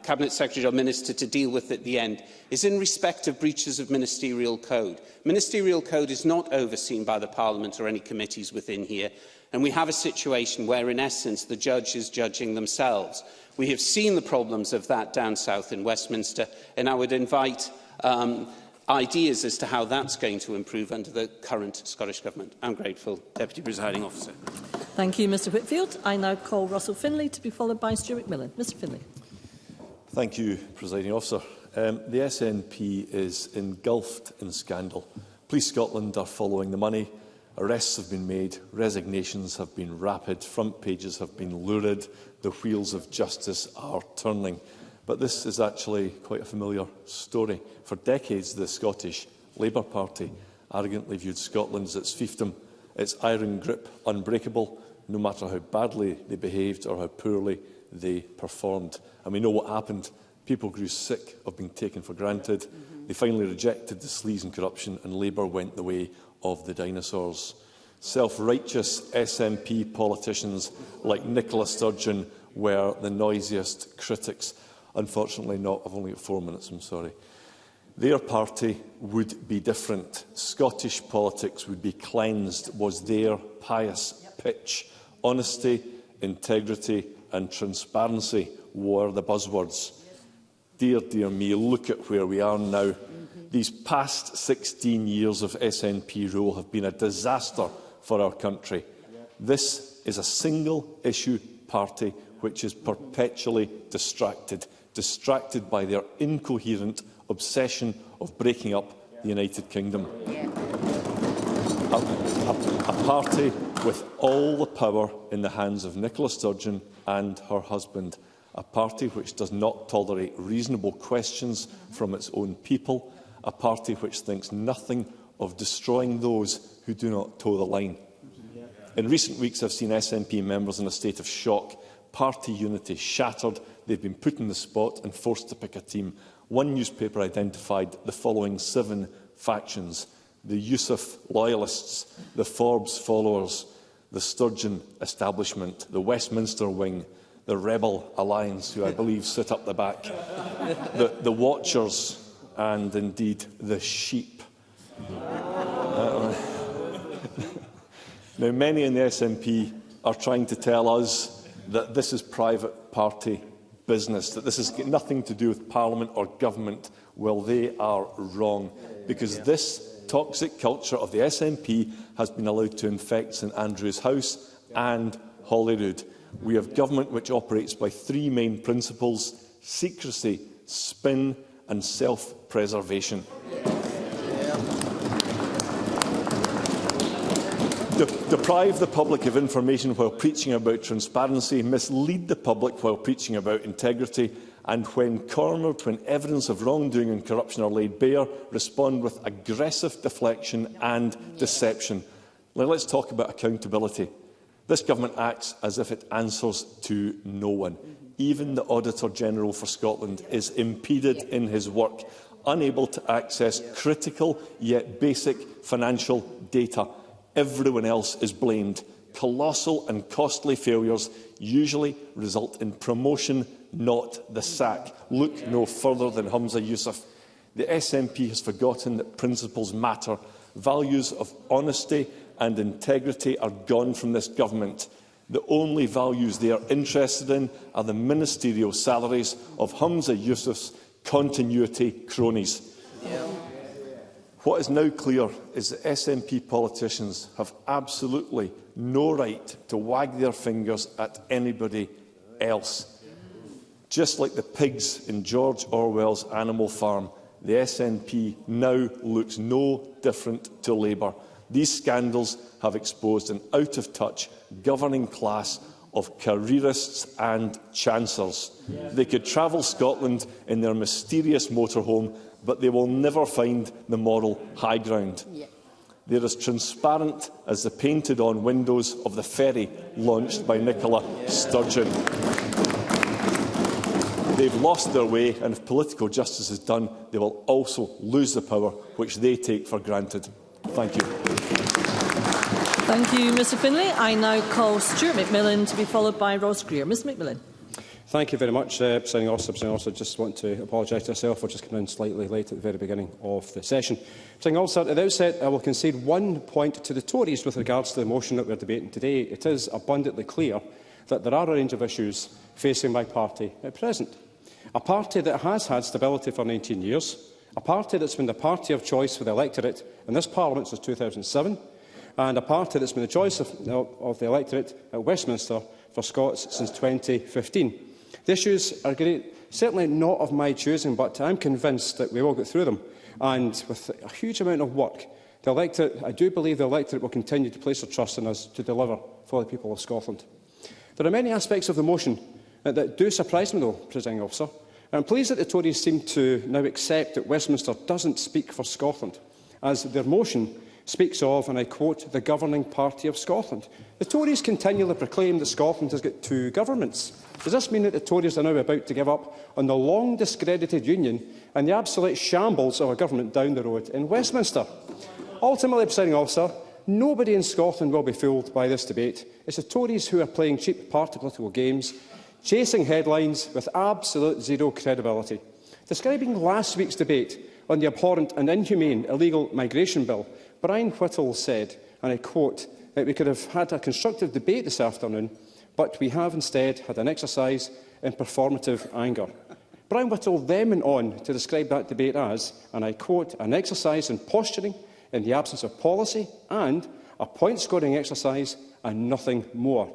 Cabinet Secretary or Minister to deal with at the end, is in respect of breaches of ministerial code. Ministerial code is not overseen by the Parliament or any committees within here, and we have a situation where, in essence, the judge is judging themselves. We have seen the problems of that down south in Westminster, and I would invite ideas as to how that's going to improve under the current Scottish Government. I'm grateful, Deputy Presiding Officer. Thank you, Mr Whitfield. I now call Russell Finlay to be followed by Stuart McMillan. Mr Finlay. Thank you, Presiding Officer. The SNP is engulfed in scandal. Police Scotland are following the money. Arrests have been made, resignations have been rapid, front pages have been lurid, the wheels of justice are turning. But this is actually quite a familiar story. For decades, the Scottish Labour Party arrogantly viewed Scotland as its fiefdom, its iron grip unbreakable, no matter how badly they behaved or how poorly they performed. And we know what happened. People grew sick of being taken for granted. They finally rejected the sleaze and corruption, and Labour went the way of the dinosaurs. Self-righteous SNP politicians like Nicola Sturgeon were the noisiest critics. Unfortunately not. I've only got 4 minutes, I'm sorry. Their party would be different. Scottish politics would be cleansed, was their pious pitch. Honesty, integrity and transparency were the buzzwords. Dear, dear me, look at where we are now. These past 16 years of SNP rule have been a disaster for our country. This is a single-issue party which is perpetually distracted by their incoherent obsession of breaking up the United Kingdom. A party with all the power in the hands of Nicola Sturgeon and her husband. A party which does not tolerate reasonable questions from its own people. A party which thinks nothing of destroying those who do not toe the line. In recent weeks, I've seen SNP members in a state of shock. Party unity shattered. They've been put on the spot and forced to pick a team. One newspaper identified the following 7 factions: the Yousaf loyalists, the Forbes followers, the Sturgeon establishment, the Westminster wing, the Rebel Alliance, who I believe sit up the back, the Watchers, and indeed the Sheep. Now, many in the SNP are trying to tell us that this is private party business, that this has got nothing to do with Parliament or government. Well, they are wrong, because this toxic culture of the SNP has been allowed to infect St Andrew's House and Holyrood. We have government which operates by 3 main principles: secrecy, spin and self-preservation. Deprive the public of information while preaching about transparency, mislead the public while preaching about integrity, and when cornered, when evidence of wrongdoing and corruption are laid bare, respond with aggressive deflection and deception. Now, let's talk about accountability. This government acts as if it answers to no one. Even the Auditor-General for Scotland is impeded in his work, unable to access critical yet basic financial data. Everyone else is blamed. Colossal and costly failures usually result in promotion, not the sack. Look no further than Humza Yousaf. The SNP has forgotten that principles matter. Values of honesty and integrity are gone from this government. The only values they are interested in are the ministerial salaries of Humza Yousaf's continuity cronies. What is now clear is that SNP politicians have absolutely no right to wag their fingers at anybody else. Just like the pigs in George Orwell's Animal Farm, the SNP now looks no different to Labour. These scandals have exposed an out-of-touch governing class of careerists and chancers. They could travel Scotland in their mysterious motorhome, but they will never find the moral high ground. They're as transparent as the painted-on windows of the ferry launched by Nicola Sturgeon. They've lost their way, and if political justice is done, they will also lose the power which they take for granted. Thank you. Thank you, Mr Finlay. I now call Stuart McMillan to be followed by Ross Greer. Mr McMillan. Thank you very much, Presiding Officer. Presiding Officer, I just want to apologise to myself for just coming in slightly late at the very beginning of the session. Presiding Officer, at the outset, I will concede 1 point to the Tories with regards to the motion that we are debating today. It is abundantly clear that there are a range of issues facing my party at present. A party that has had stability for 19 years, a party that's been the party of choice for the electorate in this Parliament since 2007, and a party that's been the choice of the electorate at Westminster for Scots since 2015. The issues are certainly not of my choosing, but I'm convinced that we will get through them. And with a huge amount of work, the electorate, I do believe the electorate will continue to place their trust in us to deliver for the people of Scotland. There are many aspects of the motion that do surprise me, though, Presiding Officer. I'm pleased that the Tories seem to now accept that Westminster doesn't speak for Scotland, as their motion speaks of, and I quote, the governing party of Scotland. The Tories continually proclaim that Scotland has got 2 governments. Does this mean that the Tories are now about to give up on the long discredited Union and the absolute shambles of a government down the road in Westminster? Ultimately, Presiding Officer, nobody in Scotland will be fooled by this debate. It's the Tories who are playing cheap party political games, chasing headlines with absolute zero credibility. Describing last week's debate on the abhorrent and inhumane illegal migration bill, Brian Whittle said, and I quote, that we could have had a constructive debate this afternoon, but we have instead had an exercise in performative anger. Brian Whittle then went on to describe that debate as, and I quote, an exercise in posturing in the absence of policy and a point-scoring exercise and nothing more.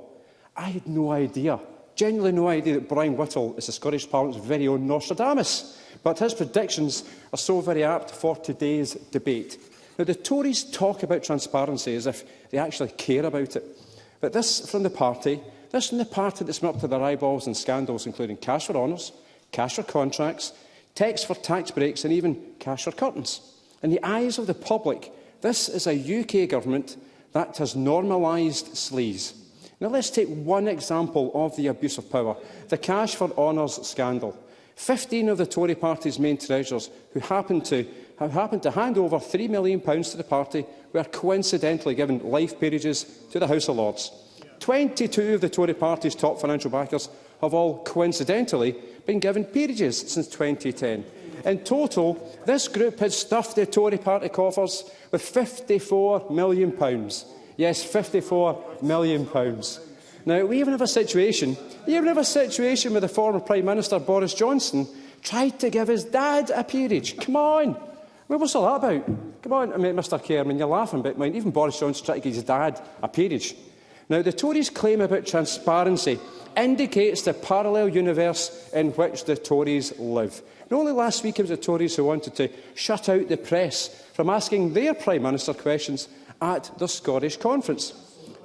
I had no idea, genuinely no idea, that Brian Whittle is the Scottish Parliament's very own Nostradamus, but his predictions are so very apt for today's debate. Now, the Tories talk about transparency as if they actually care about it. But this from the party that's been up to their eyeballs in scandals including cash for honours, cash for contracts, texts for tax breaks and even cash for curtains. In the eyes of the public, this is a UK government that has normalised sleaze. Now let's take one example of the abuse of power, the Cash for Honours scandal. 15 of the Tory party's main treasurers who happened to hand over £3 million to the party were coincidentally given life peerages to the House of Lords. 22 of the Tory party's top financial backers have all coincidentally been given peerages since 2010. In total, this group has stuffed the Tory party coffers with £54 million. Yes, £54 million. Now, we even have a situation where the former Prime Minister, Boris Johnson, tried to give his dad a peerage. Come on! What's all that about? Come on, Mr Chairman, you're laughing, but even Boris Johnson tried to give his dad a peerage. Now, the Tories' claim about transparency indicates the parallel universe in which the Tories live. And only last week it was the Tories who wanted to shut out the press from asking their Prime Minister questions at the Scottish Conference.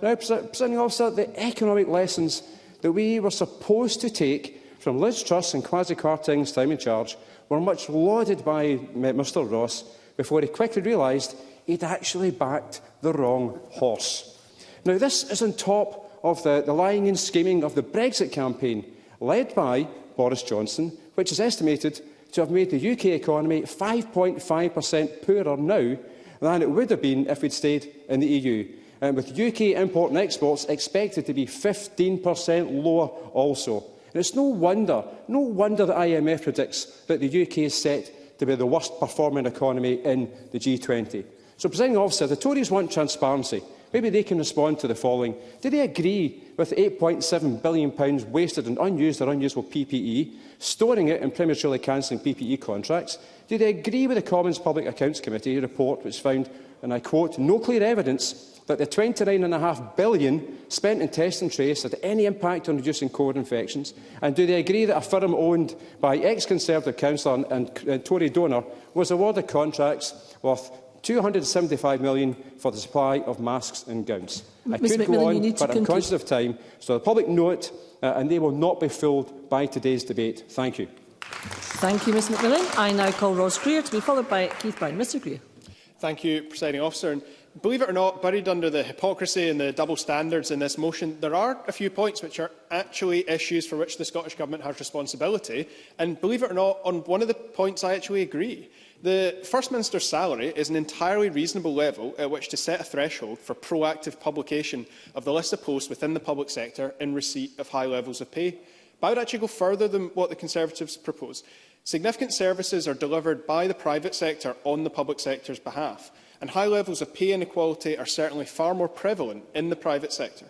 Now, Presiding Officer, the economic lessons that we were supposed to take from Liz Truss and Kwasi Kwarteng's time in charge were much lauded by Mr Ross before he quickly realised he'd actually backed the wrong horse. Now, this is on top of the lying and scheming of the Brexit campaign, led by Boris Johnson, which is estimated to have made the UK economy 5.5% poorer now than it would have been if we'd stayed in the EU, and with UK import and exports expected to be 15% lower also. And it's no wonder the IMF predicts that the UK is set to be the worst performing economy in the G20. So, Presiding Officer, the Tories want transparency. Maybe they can respond to the following. Do they agree with £8.7 billion wasted on unused or unusable PPE, storing it and prematurely cancelling PPE contracts? Do they agree with the Commons Public Accounts Committee report which found, and I quote, no clear evidence that the £29.5 billion spent in test and trace had any impact on reducing COVID infections? And do they agree that a firm owned by ex-Conservative councillor and Tory donor was awarded contracts worth £275 million for the supply of masks and gowns? I could go on, but I'm conscious of time, so the public know it, and they will not be fooled by today's debate. Thank you. Thank you, Ms Macmillan. I now call Ross Greer to be followed by Keith Brown. Mr Greer. Thank you, Presiding Officer. And believe it or not, buried under the hypocrisy and the double standards in this motion, there are a few points which are actually issues for which the Scottish Government has responsibility. And believe it or not, on one of the points I actually agree. The First Minister's salary is an entirely reasonable level at which to set a threshold for proactive publication of the list of posts within the public sector in receipt of high levels of pay. But I would actually go further than what the Conservatives propose. Significant services are delivered by the private sector on the public sector's behalf, and high levels of pay inequality are certainly far more prevalent in the private sector.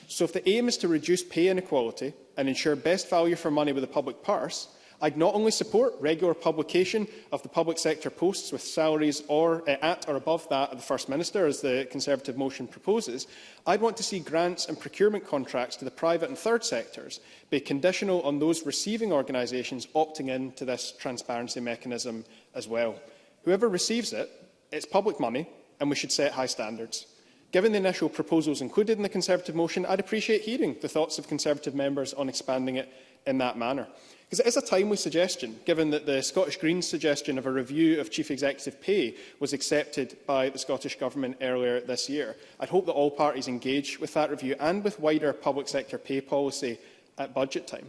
So if the aim is to reduce pay inequality and ensure best value for money with the public purse, I'd not only support regular publication of the public sector posts with salaries at or above that of the First Minister, as the Conservative motion proposes, I'd want to see grants and procurement contracts to the private and third sectors be conditional on those receiving organisations opting in to this transparency mechanism as well. Whoever receives it, it's public money, and we should set high standards. Given the initial proposals included in the Conservative motion, I'd appreciate hearing the thoughts of Conservative members on expanding it in that manner. Because it is a timely suggestion, given that the Scottish Greens' suggestion of a review of Chief Executive pay was accepted by the Scottish Government earlier this year. I'd hope that all parties engage with that review and with wider public sector pay policy at budget time.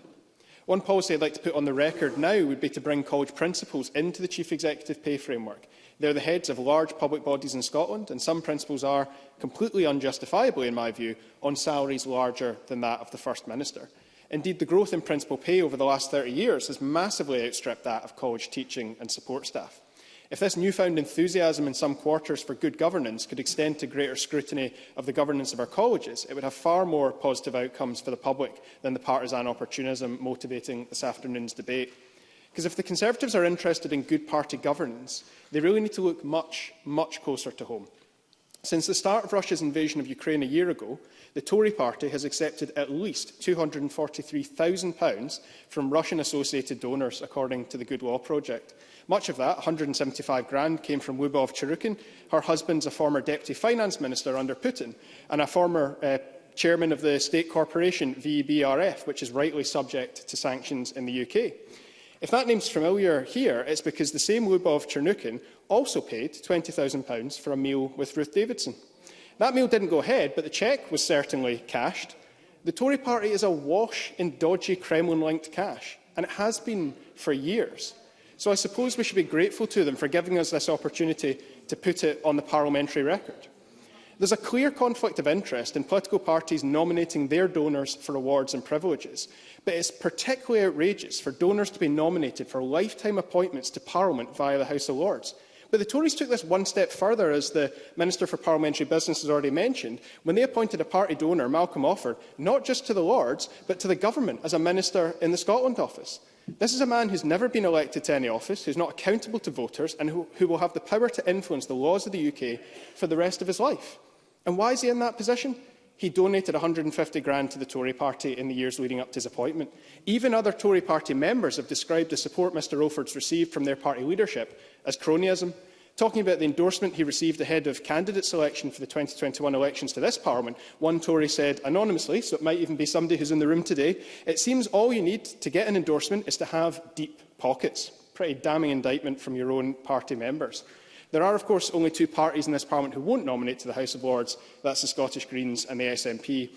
One policy I'd like to put on the record now would be to bring college principals into the Chief Executive pay framework. They're the heads of large public bodies in Scotland, and some principals are, completely unjustifiably in my view, on salaries larger than that of the First Minister. Indeed, the growth in principal pay over the last 30 years has massively outstripped that of college teaching and support staff. If this newfound enthusiasm in some quarters for good governance could extend to greater scrutiny of the governance of our colleges, it would have far more positive outcomes for the public than the partisan opportunism motivating this afternoon's debate. Because if the Conservatives are interested in good party governance, they really need to look much, much closer to home. Since the start of Russia's invasion of Ukraine a year ago, the Tory party has accepted at least £243,000 from Russian-associated donors, according to the Good Law Project. Much of that, £175,000, came from Lyubov Cherukhin. Her husband's a former Deputy Finance Minister under Putin and a former chairman of the state corporation VEBRF, which is rightly subject to sanctions in the UK. If that name's familiar here, it's because the same Lyubov Cherukhin also paid £20,000 for a meal with Ruth Davidson. That meal didn't go ahead, but the cheque was certainly cashed. The Tory party is awash in dodgy Kremlin-linked cash, and it has been for years. So I suppose we should be grateful to them for giving us this opportunity to put it on the parliamentary record. There's a clear conflict of interest in political parties nominating their donors for awards and privileges, but it's particularly outrageous for donors to be nominated for lifetime appointments to Parliament via the House of Lords. But the Tories took this one step further, as the Minister for Parliamentary Business has already mentioned, when they appointed a party donor, Malcolm Offord, not just to the Lords, but to the Government as a Minister in the Scotland office. This is a man who's never been elected to any office, who's not accountable to voters, and who will have the power to influence the laws of the UK for the rest of his life. And why is he in that position? He donated 150 grand to the Tory party in the years leading up to his appointment. Even other Tory party members have described the support Mr Offord's received from their party leadership as cronyism. Talking about the endorsement he received ahead of candidate selection for the 2021 elections to this Parliament, one Tory said anonymously, so it might even be somebody who's in the room today, "It seems all you need to get an endorsement is to have deep pockets." Pretty damning indictment from your own party members. There are, of course, only two parties in this Parliament who won't nominate to the House of Lords. That's the Scottish Greens and the SNP.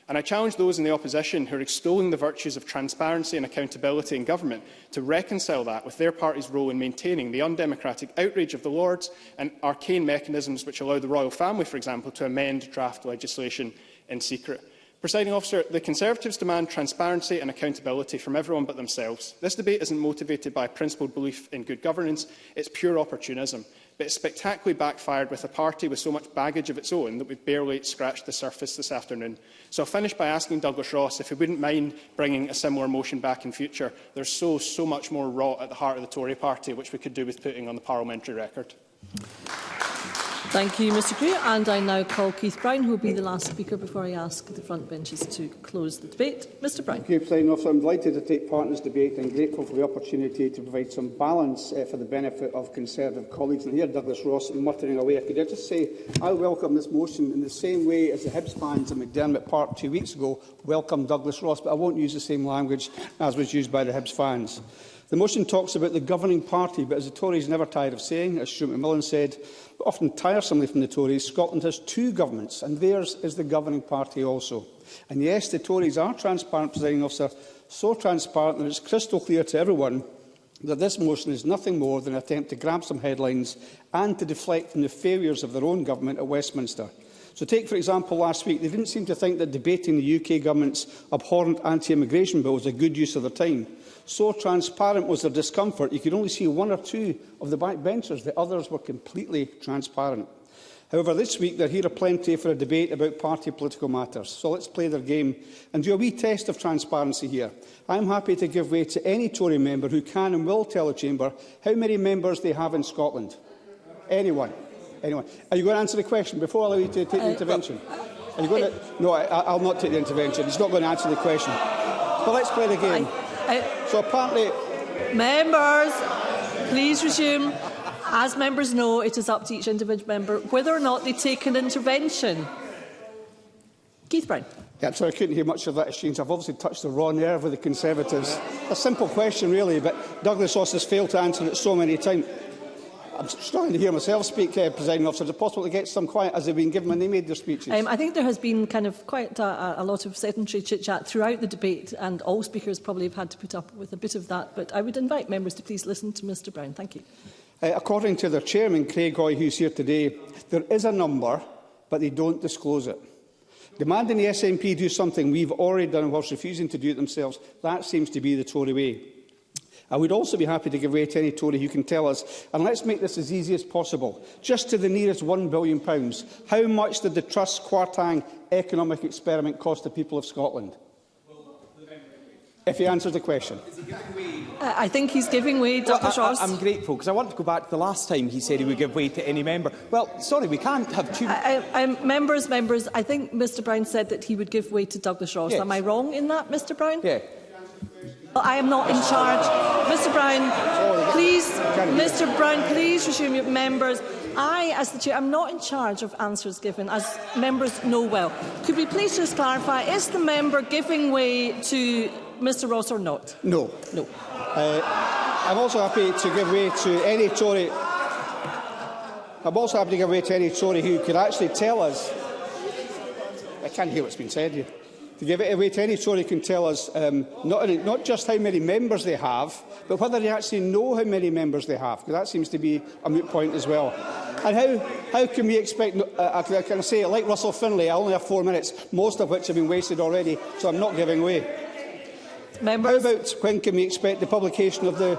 And I challenge those in the opposition who are extolling the virtues of transparency and accountability in government to reconcile that with their party's role in maintaining the undemocratic outrage of the Lords and arcane mechanisms which allow the royal family, for example, to amend draft legislation in secret. Presiding Officer, the Conservatives demand transparency and accountability from everyone but themselves. This debate isn't motivated by a principled belief in good governance, it's pure opportunism. But it's spectacularly backfired with a party with so much baggage of its own that we've barely scratched the surface this afternoon. So I'll finish by asking Douglas Ross if he wouldn't mind bringing a similar motion back in future. There's so much more rot at the heart of the Tory party, which we could do with putting on the parliamentary record. Thank you, Mr Greer. And I now call Keith Brown, who will be the last speaker before I ask the front benches to close the debate. Mr Brown. Thank you, Presiding Officer. I'm delighted to take part in this debate and grateful for the opportunity to provide some balance for the benefit of Conservative colleagues. And here Douglas Ross muttering away. Could I just say I welcome this motion in the same way as the Hibs fans in McDermott Park 2 weeks ago welcomed Douglas Ross, but I won't use the same language as was used by the Hibs fans. The motion talks about the governing party, but as the Tories never tired of saying, as Stuart McMillan said, but often tiresomely from the Tories, Scotland has two governments, and theirs is the governing party also. And yes, the Tories are transparent, Presiding Officer, so transparent that it's crystal clear to everyone that this motion is nothing more than an attempt to grab some headlines and to deflect from the failures of their own government at Westminster. So take, for example, last week, they didn't seem to think that debating the UK government's abhorrent anti-immigration bill was a good use of their time. So transparent was their discomfort, you could only see one or two of the backbenchers. The others were completely transparent. However, this week they're here aplenty for a debate about party political matters. So let's play their game and do a wee test of transparency here. I'm happy to give way to any Tory member who can and will tell the Chamber how many members they have in Scotland. Anyone? Anyone? Are you going to answer the question before I allow you to take the intervention? Are you going to... No, I'll not take the intervention. He's not going to answer the question. But let's play the game. So apparently... Members, please resume. As members know, it is up to each individual member whether or not they take an intervention. Keith Brown. Yeah, I'm sorry, I couldn't hear much of that exchange. I've obviously touched the raw nerve with the Conservatives. A simple question, really, but Douglas Ross has failed to answer it so many times. I'm struggling to hear myself speak, Presiding Officer. Is it possible to get some quiet as they've been given when they made their speeches? I think there has been kind of quite a lot of sedentary chit-chat throughout the debate, and all speakers probably have had to put up with a bit of that. But I would invite members to please listen to Mr Brown. Thank you. According to their chairman, Craig Hoy, who's here today, there is a number, but they don't disclose it. Demanding the SNP do something we've already done whilst refusing to do it themselves, that seems to be the Tory way. I would also be happy to give way to any Tory who can tell us, and let's make this as easy as possible, just to the nearest £1 billion, how much did the Trust's Kwartang economic experiment cost the people of Scotland? If he answers the question. I think he's giving way, Douglas Ross. I'm grateful, because I want to go back to the last time he said he would give way to any member. Well, sorry, we can't have two... Members, I think Mr Brown said that he would give way to Douglas Ross. Yes. Am I wrong in that, Mr Brown? Yeah. Well, I am not in charge. Mr Brown, please, Mr Brown, please resume your members. I, as the Chair, am not in charge of answers given, as members know well. Could we please just clarify, is the member giving way to Mr Ross or not? No. No. I'm also happy to give way to any Tory. I'm also happy to give way to any Tory who could actually tell us I can't hear what's been said here. To give it away to any Tory can tell us not just how many members they have, but whether they actually know how many members they have, because that seems to be a moot point as well. And how can we expect, I can say, like Russell Finlay, I only have 4 minutes, most of which have been wasted already, so I'm not giving way. Members. How about when can we expect the publication of the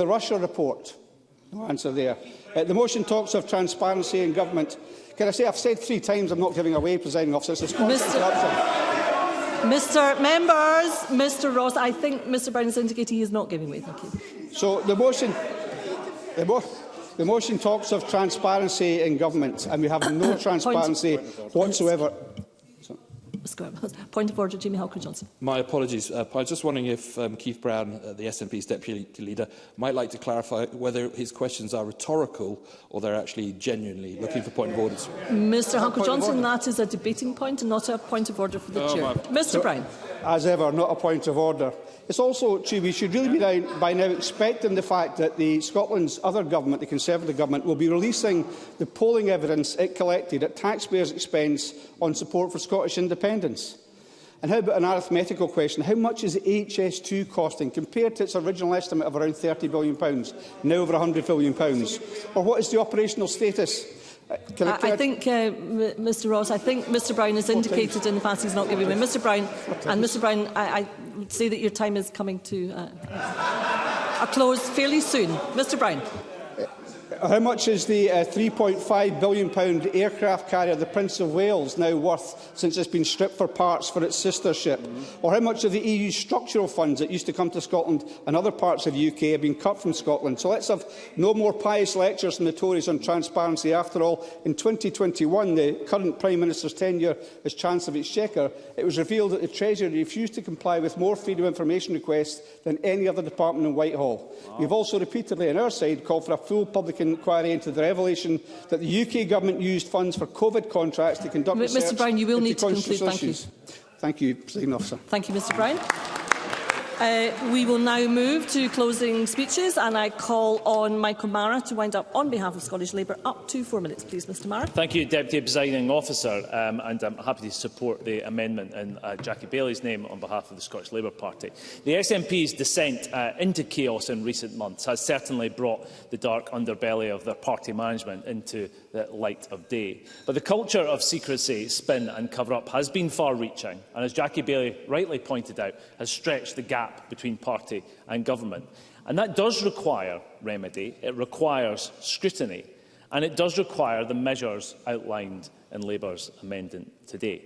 Russia report? No answer there. The motion talks of transparency in government. Can I say, I've said 3 times I'm not giving away, presiding officer. It's Mr. Members, Mr. Ross, I think Mr. Brown has indicated he is not giving way. Thank you. So the motion talks of transparency in government, and we have no transparency whatsoever. Point of order, Jamie Halker-Johnson. My apologies. I was just wondering if Keith Brown, the SNP's Deputy Leader, might like to clarify whether his questions are rhetorical or they're actually genuinely looking for point of orders. Mr Halker-Johnson, that is a debating point and not a point of order for the Chair. Mr Brown. As ever, not a point of order. It's also true we should really be by now expecting the fact that Scotland's other government, the Conservative government, will be releasing the polling evidence it collected at taxpayers' expense on support for Scottish independence. And how about an arithmetical question? How much is HS2 costing compared to its original estimate of around £30 billion, now over £100 billion? Or what is the operational status? I think, Mr Ross, I think Mr Brown has indicated in the past he's not giving way. Mr Brown, I would say that your time is coming to a close fairly soon. Mr Brown. How much is the £3.5 billion aircraft carrier, the Prince of Wales, now worth since it's been stripped for parts for its sister ship? Or how much of the EU structural funds that used to come to Scotland and other parts of the UK have been cut from Scotland? So let's have no more pious lectures from the Tories on transparency. After all, in 2021, the current Prime Minister's tenure as Chancellor of Exchequer, it was revealed that the Treasury refused to comply with more freedom of information requests than any other department in Whitehall. We've also repeatedly, on our side, called for a full public inquiry into the revelation that the UK government used funds for COVID contracts to conduct research. Mr Brown, you will need to conclude. Thank you. Thank you, Presiding Officer. Thank you, Mr Brown. We will now move to closing speeches, and I call on Michael Mara to wind up on behalf of Scottish Labour. Up to 4 minutes, please, Mr Mara. Thank you, Deputy Presiding Officer, and I'm happy to support the amendment in Jackie Bailey's name on behalf of the Scottish Labour Party. The SNP's descent into chaos in recent months has certainly brought the dark underbelly of their party management into the light of day. But the culture of secrecy, spin and cover-up has been far-reaching, and as Jackie Bailey rightly pointed out, has stretched the gap between party and government. And that does require remedy, it requires scrutiny, and it does require the measures outlined in Labour's amendment today.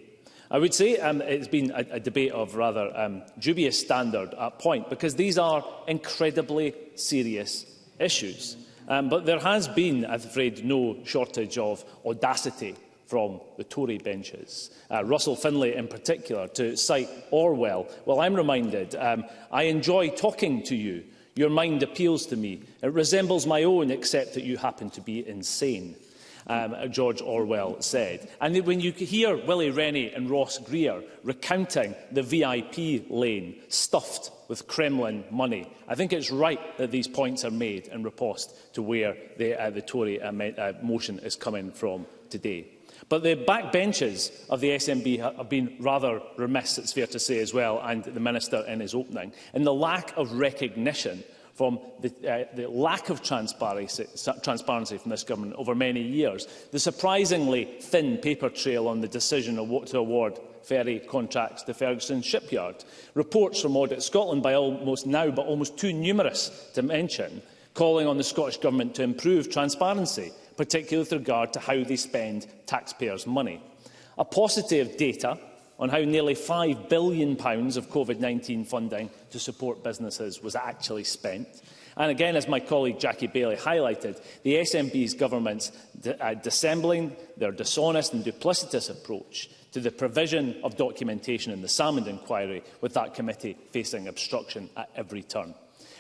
I would say it's been a debate of rather dubious standard at point, because these are incredibly serious issues. But there has been, I'm afraid, no shortage of audacity from the Tory benches, Russell Finlay in particular, to cite Orwell. Well, I'm reminded, I enjoy talking to you. Your mind appeals to me. It resembles my own, except that you happen to be insane, George Orwell said. And when you hear Willie Rennie and Ross Greer recounting the VIP lane stuffed with Kremlin money, I think it's right that these points are made in riposte to where the Tory motion is coming from today. But the backbenches of the SNP have been rather remiss, it's fair to say as well, and the Minister in his opening, in the lack of recognition from the lack of transparency from this government over many years, the surprisingly thin paper trail on the decision of what to award ferry contracts to Ferguson Shipyard, reports from Audit Scotland by almost too numerous to mention, calling on the Scottish Government to improve transparency, particularly with regard to how they spend taxpayers' money. A paucity of data on how nearly £5 billion of COVID-19 funding to support businesses was actually spent. And again, as my colleague Jackie Bailey highlighted, the SNP's government's dissembling, their dishonest and duplicitous approach to the provision of documentation in the Salmond inquiry, with that committee facing obstruction at every turn.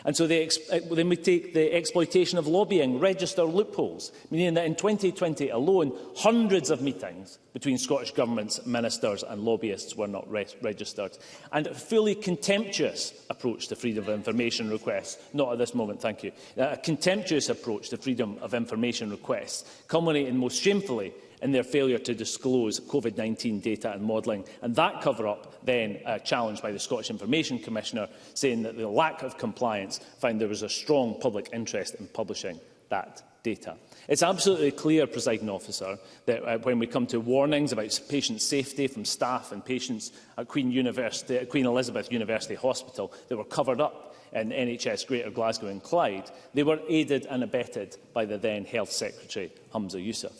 And so then we take the exploitation of lobbying register loopholes, meaning that in 2020 alone, hundreds of meetings between Scottish Government's ministers and lobbyists were not registered. And a fully contemptuous approach to freedom of information requests, not at this moment, thank you, a contemptuous approach to freedom of information requests, culminating most shamefully in their failure to disclose COVID-19 data and modelling. And that cover-up then challenged by the Scottish Information Commissioner, saying that the lack of compliance found there was a strong public interest in publishing that data. It's absolutely clear, Presiding Officer, that when we come to warnings about patient safety from staff and patients at Queen Elizabeth University Hospital that were covered up in NHS Greater Glasgow and Clyde, they were aided and abetted by the then Health Secretary, Humza Yousaf.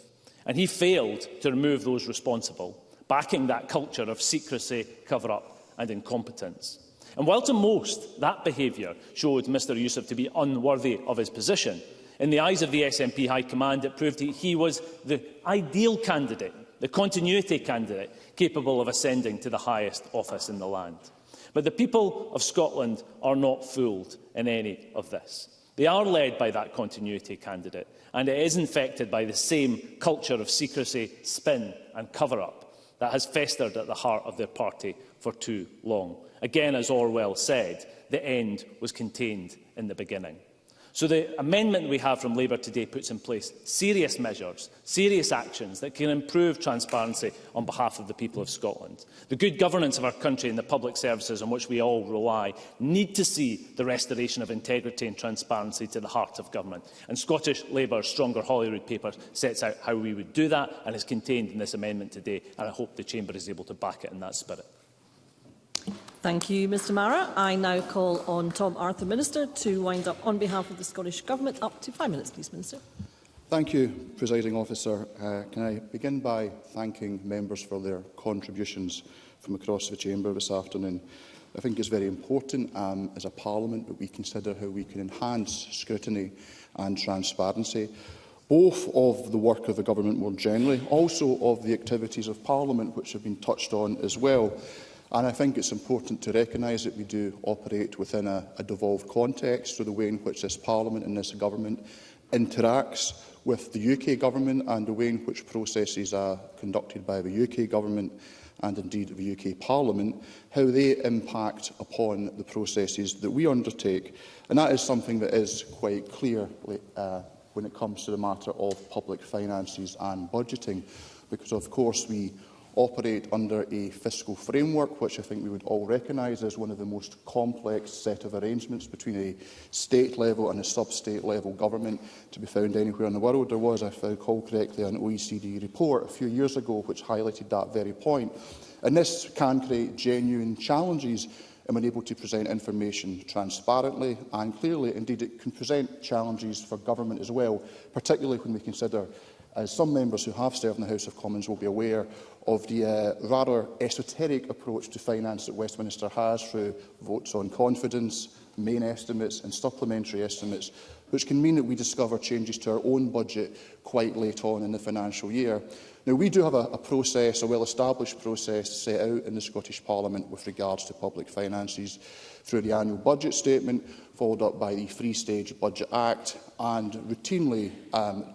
And he failed to remove those responsible, backing that culture of secrecy, cover-up and incompetence. And while to most that behaviour showed Mr Yousaf to be unworthy of his position, in the eyes of the SNP High Command it proved that he was the ideal candidate, the continuity candidate, capable of ascending to the highest office in the land. But the people of Scotland are not fooled in any of this. They are led by that continuity candidate, and it is infected by the same culture of secrecy, spin and cover-up that has festered at the heart of their party for too long. Again, as Orwell said, the end was contained in the beginning. So the amendment we have from Labour today puts in place serious measures, serious actions that can improve transparency on behalf of the people of Scotland. The good governance of our country and the public services on which we all rely need to see the restoration of integrity and transparency to the heart of government. And Scottish Labour's Stronger Holyrood paper sets out how we would do that and is contained in this amendment today. And I hope the Chamber is able to back it in that spirit. Thank you, Mr Mara. I now call on Tom Arthur, Minister, to wind up on behalf of the Scottish Government. Up to 5 minutes, please, Minister. Thank you, Presiding Officer. Can I begin by thanking members for their contributions from across the Chamber this afternoon. I think it's very important as a Parliament that we consider how we can enhance scrutiny and transparency, both of the work of the Government more generally, also of the activities of Parliament, which have been touched on as well. And I think it's important to recognise that we do operate within a devolved context, so the way in which this Parliament and this Government interacts with the UK Government and the way in which processes are conducted by the UK Government and indeed the UK Parliament, how they impact upon the processes that we undertake. And that is something that is quite clear when it comes to the matter of public finances and budgeting, because of course we operate under a fiscal framework, which I think we would all recognise as one of the most complex set of arrangements between a state level and a sub-state level government to be found anywhere in the world. There was, if I recall correctly, an OECD report a few years ago which highlighted that very point. And this can create genuine challenges in being able to present information transparently and clearly. Indeed, it can present challenges for government as well, particularly when we consider, as some members who have served in the House of Commons will be aware, of the rather esoteric approach to finance that Westminster has through votes on confidence, main estimates and supplementary estimates, which can mean that we discover changes to our own budget quite late on in the financial year. Now, we do have a process, a well-established process set out in the Scottish Parliament with regards to public finances through the annual budget statement, followed up by the three-stage Budget Act and routinely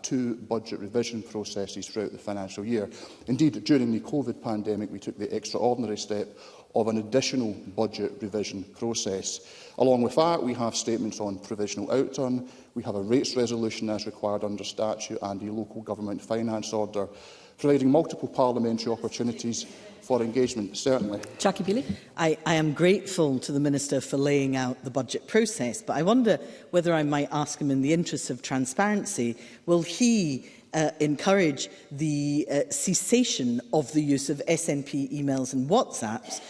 2 budget revision processes throughout the financial year. Indeed, during the COVID pandemic, we took the extraordinary step of an additional budget revision process. Along with that, we have statements on provisional outturn, we have a rates resolution as required under statute and a local government finance order, providing multiple parliamentary opportunities for engagement, certainly. Jackie Bailey. I am grateful to the Minister for laying out the budget process, but I wonder whether I might ask him, in the interest of transparency, will he encourage the cessation of the use of SNP emails and WhatsApps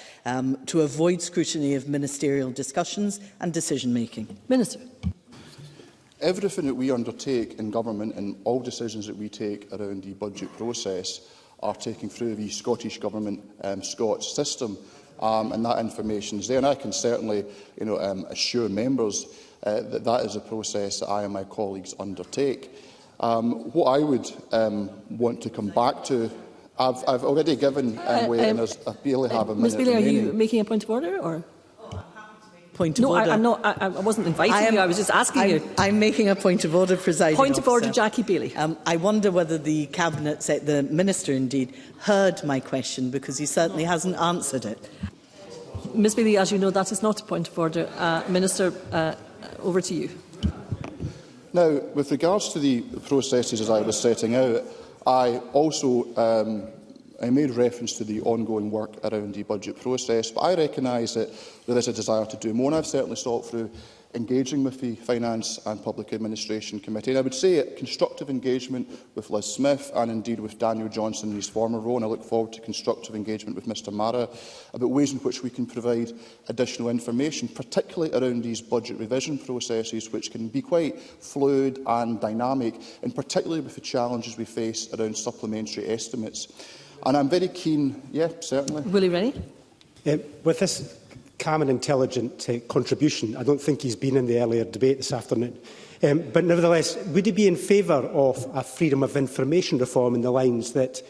to avoid scrutiny of ministerial discussions and decision-making? Minister. Everything that we undertake in government and all decisions that we take around the budget process are taken through the Scottish Government Scots system, and that information is there. And I can certainly assure members that that is a process that I and my colleagues undertake. What I would want to come back to, I've already given way, and I barely have a minute Ms Bailey, remaining. are you making a point of order? Or? Point of order. I'm not. I wasn't inviting you. I was just asking you. I'm making a point of order, Presiding Point of order, Officer. Jackie Bailey. I wonder whether the Cabinet, the Minister indeed, heard my question, because he certainly hasn't answered it. Ms Bailey, as you know, that is not a point of order. Minister, over to you. Now, with regards to the processes as I was setting out, I also I made reference to the ongoing work around the budget process, but I recognise that there is a desire to do more, and I've certainly sought through engaging with the Finance and Public Administration Committee. And I would say constructive engagement with Liz Smith and indeed with Daniel Johnson in his former role, and I look forward to constructive engagement with Mr Mara about ways in which we can provide additional information, particularly around these budget revision processes, which can be quite fluid and dynamic, and particularly with the challenges we face around supplementary estimates. And I'm very keen, certainly. Willie Rennie. With this calm and intelligent contribution, I don't think he's been in the earlier debate this afternoon. But nevertheless, would he be in favour of a freedom of information reform in the lines that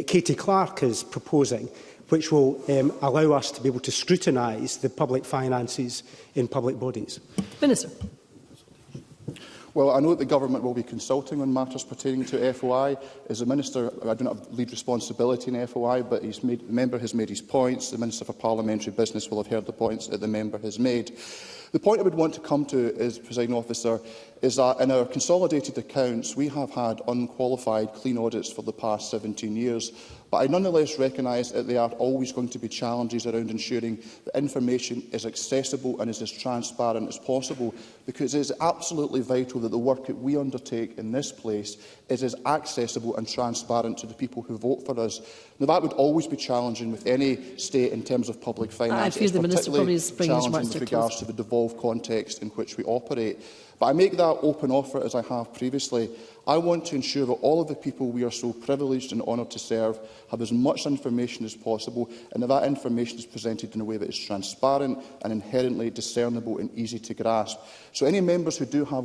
Katie Clark is proposing, which will allow us to be able to scrutinise the public finances in public bodies? Minister. Well, I know that the Government will be consulting on matters pertaining to FOI. As a Minister, I do not have lead responsibility in FOI, but the member has made his points. The Minister for Parliamentary Business will have heard the points that the member has made. The point I would want to come to, Presiding Officer, is that in our consolidated accounts, we have had unqualified clean audits for the past 17 years. But I nonetheless recognise that there are always going to be challenges around ensuring that information is accessible and is as transparent as possible, because it is absolutely vital that the work that we undertake in this place is as accessible and transparent to the people who vote for us. Now, that would always be challenging with any state in terms of public finance. I fear the Minister probably is bringing his challenging with regards to the devolved context in which we operate. But I make that open offer, as I have previously. I want to ensure that all of the people we are so privileged and honoured to serve have as much information as possible, and that information is presented in a way that is transparent and inherently discernible and easy to grasp. So any members who do have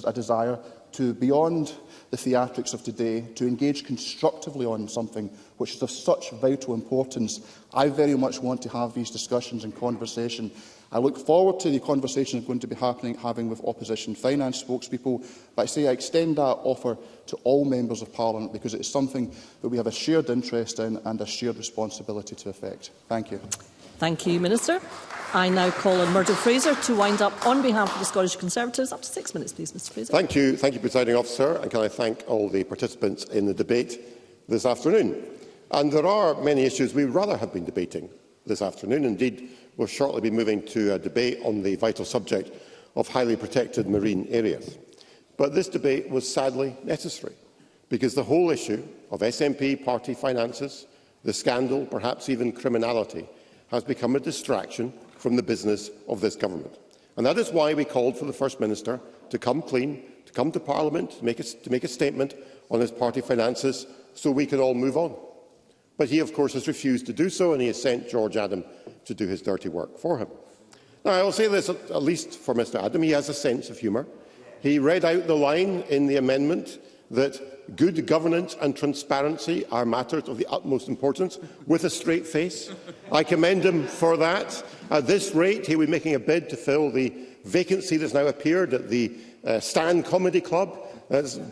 a desire to, beyond the theatrics of today, to engage constructively on something which is of such vital importance, I very much want to have these discussions and conversation. I look forward to the conversations I'm going to be having with opposition finance spokespeople, but I say I extend that offer to all members of Parliament because it is something that we have a shared interest in and a shared responsibility to effect. Thank you. Thank you, Minister. I now call on Murdo Fraser to wind up on behalf of the Scottish Conservatives. Up to 6 minutes, please, Mr Fraser. Thank you, Presiding Officer, and can I thank all the participants in the debate this afternoon. And there are many issues we would rather have been debating this afternoon. Indeed, we'll shortly be moving to a debate on the vital subject of highly protected marine areas. But this debate was sadly necessary, because the whole issue of SNP party finances, the scandal, perhaps even criminality, has become a distraction from the business of this government. And that is why we called for the First Minister to come clean, to come to Parliament, to make a statement on his party finances so we can all move on. But he, of course, has refused to do so, and he has sent George Adam to do his dirty work for him. Now, I will say this, at least for Mr Adam, he has a sense of humour. He read out the line in the amendment that good governance and transparency are matters of the utmost importance, with a straight face. I commend him for that. At this rate, he will be making a bid to fill the vacancy that has now appeared at the Stand Comedy Club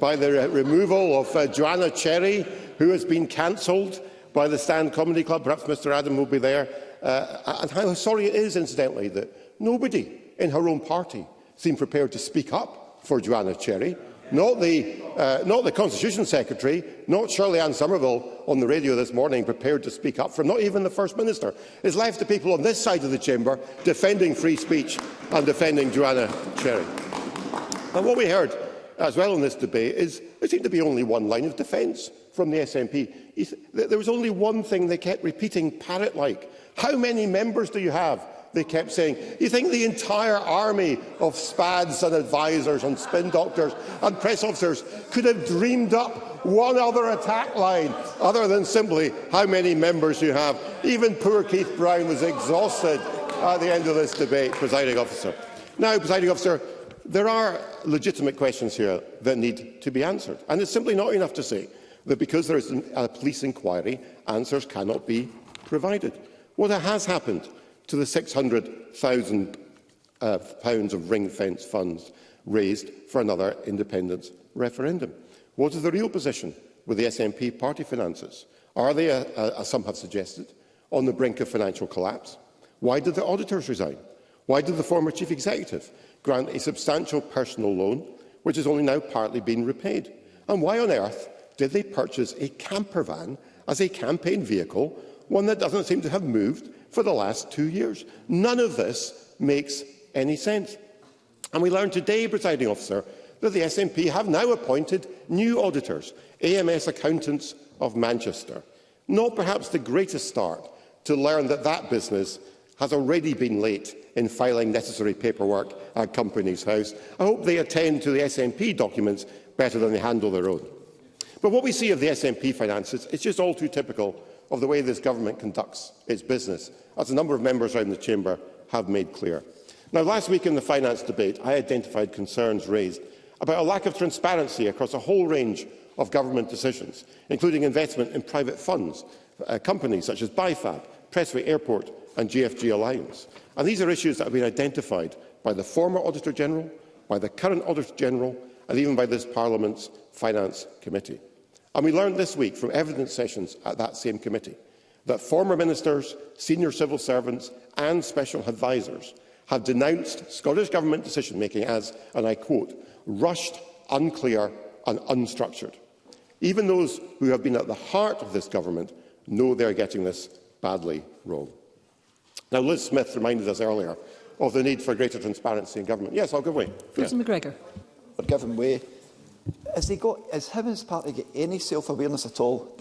by the removal of Joanna Cherry, who has been cancelled by the Stand Comedy Club. Perhaps Mr Adam will be there. And how sorry it is, incidentally, that nobody in her own party seemed prepared to speak up for Joanna Cherry. Not the Constitution Secretary, not Shirley Ann Somerville on the radio this morning prepared to speak up for him, not even the First Minister. It's left the people on this side of the chamber defending free speech and defending Joanna Cherry. And what we heard as well in this debate is there seemed to be only one line of defence from the SNP. There was only one thing they kept repeating parrot-like. How many members do you have? They kept saying. You think the entire army of spads and advisers and spin doctors and press officers could have dreamed up one other attack line other than simply how many members you have? Even poor Keith Brown was exhausted at the end of this debate, Presiding Officer. Now, Presiding Officer, there are legitimate questions here that need to be answered. And it's simply not enough to say that because there is a police inquiry, answers cannot be provided. What has happened to the £600,000 of ring-fence funds raised for another independence referendum? What is the real position with the SNP party finances? Are they, as some have suggested, on the brink of financial collapse? Why did the auditors resign? Why did the former chief executive grant a substantial personal loan, which has only now partly been repaid? And why on earth did they purchase a camper van as a campaign vehicle, one that doesn't seem to have moved for the last 2 years? None of this makes any sense. And we learned today, Presiding Officer, that the SNP have now appointed new auditors, AMS Accountants of Manchester. Not perhaps the greatest start to learn that that business has already been late in filing necessary paperwork at Companies House. I hope they attend to the SNP documents better than they handle their own. But what we see of the SNP finances is just all too typical of the way this government conducts its business, as a number of members around the chamber have made clear. Now, last week in the finance debate, I identified concerns raised about a lack of transparency across a whole range of government decisions, including investment in private funds, companies such as BIFAB, Pressway Airport and GFG Alliance. And these are issues that have been identified by the former Auditor General, by the current Auditor General and even by this Parliament's Finance Committee. And we learned this week from evidence sessions at that same committee that former ministers, senior civil servants and special advisers have denounced Scottish Government decision-making as, and I quote, rushed, unclear and unstructured. Even those who have been at the heart of this government know they are getting this badly wrong. Now, Liz Smith reminded us earlier of the need for greater transparency in government. Yes, I'll give way. Fraser McGregor. But given way, has him and his party got any self-awareness at all?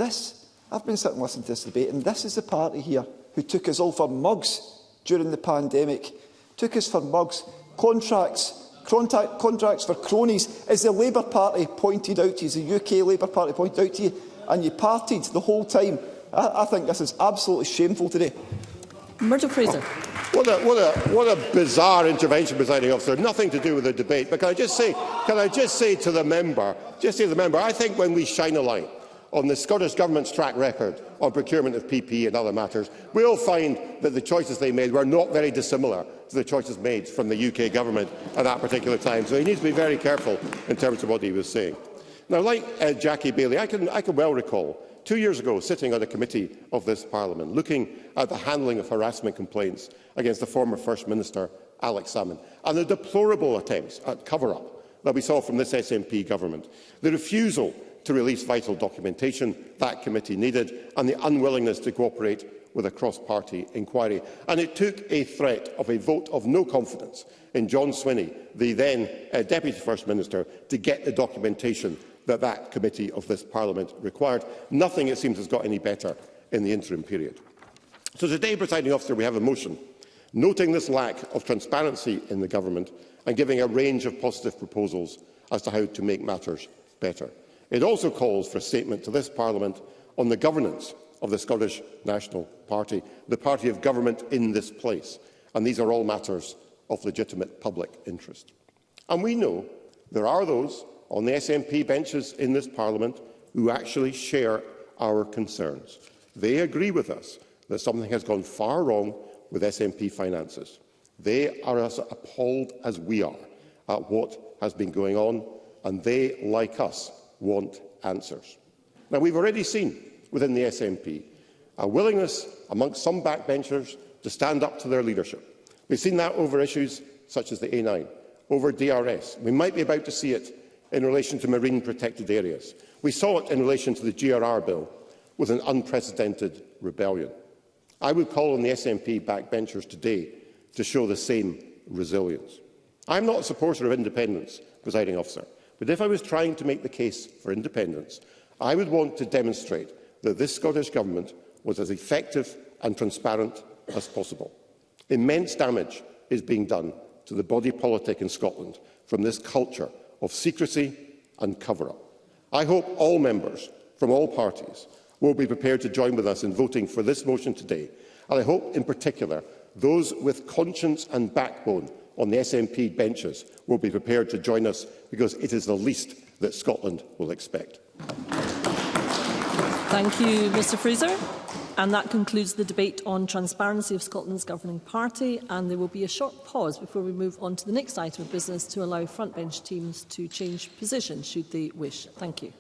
I've been sitting listening to this debate, and this is the party here who took us all for mugs during the pandemic, took us for mugs, contracts for cronies, as the Labour Party pointed out to you, as the UK Labour Party pointed out to you, and you partied the whole time. I think this is absolutely shameful today. Murdo Fraser. What a bizarre intervention, Presiding Officer. Nothing to do with the debate. But can I just say to the member, I think when we shine a light on the Scottish Government's track record on procurement of PPE and other matters, we'll find that the choices they made were not very dissimilar to the choices made from the UK Government at that particular time. So he needs to be very careful in terms of what he was saying. Now, like Jackie Baillie, I can well recall 2 years ago sitting on a committee of this Parliament looking at the handling of harassment complaints against the former First Minister, Alex Salmond, and the deplorable attempts at cover-up that we saw from this SNP government, the refusal to release vital documentation that committee needed, and the unwillingness to cooperate with a cross-party inquiry. And it took a threat of a vote of no confidence in John Swinney, the then Deputy First Minister, to get the documentation that committee of this Parliament required. Nothing, it seems, has got any better in the interim period. So today, Presiding Officer, we have a motion noting this lack of transparency in the government and giving a range of positive proposals as to how to make matters better. It also calls for a statement to this Parliament on the governance of the Scottish National Party, the party of government in this place. And these are all matters of legitimate public interest. And we know there are those on the SNP benches in this Parliament who actually share our concerns. They agree with us that something has gone far wrong with SNP finances. They are as appalled as we are at what has been going on, and they, like us, want answers. Now, we've already seen within the SNP a willingness amongst some backbenchers to stand up to their leadership. We've seen that over issues such as the A9, over DRS. We might be about to see it in relation to marine protected areas. We saw it in relation to the GRR bill with an unprecedented rebellion. I would call on the SNP backbenchers today to show the same resilience. I'm not a supporter of independence, Presiding Officer, but if I was trying to make the case for independence, I would want to demonstrate that this Scottish Government was as effective and transparent as possible. Immense damage is being done to the body politic in Scotland from this culture of secrecy and cover-up. I hope all members from all parties will be prepared to join with us in voting for this motion today, and I hope in particular those with conscience and backbone on the SNP benches will be prepared to join us, because it is the least that Scotland will expect. Thank you, Mr Fraser. And that concludes the debate on transparency of Scotland's governing party, and there will be a short pause before we move on to the next item of business to allow frontbench teams to change position should they wish. Thank you.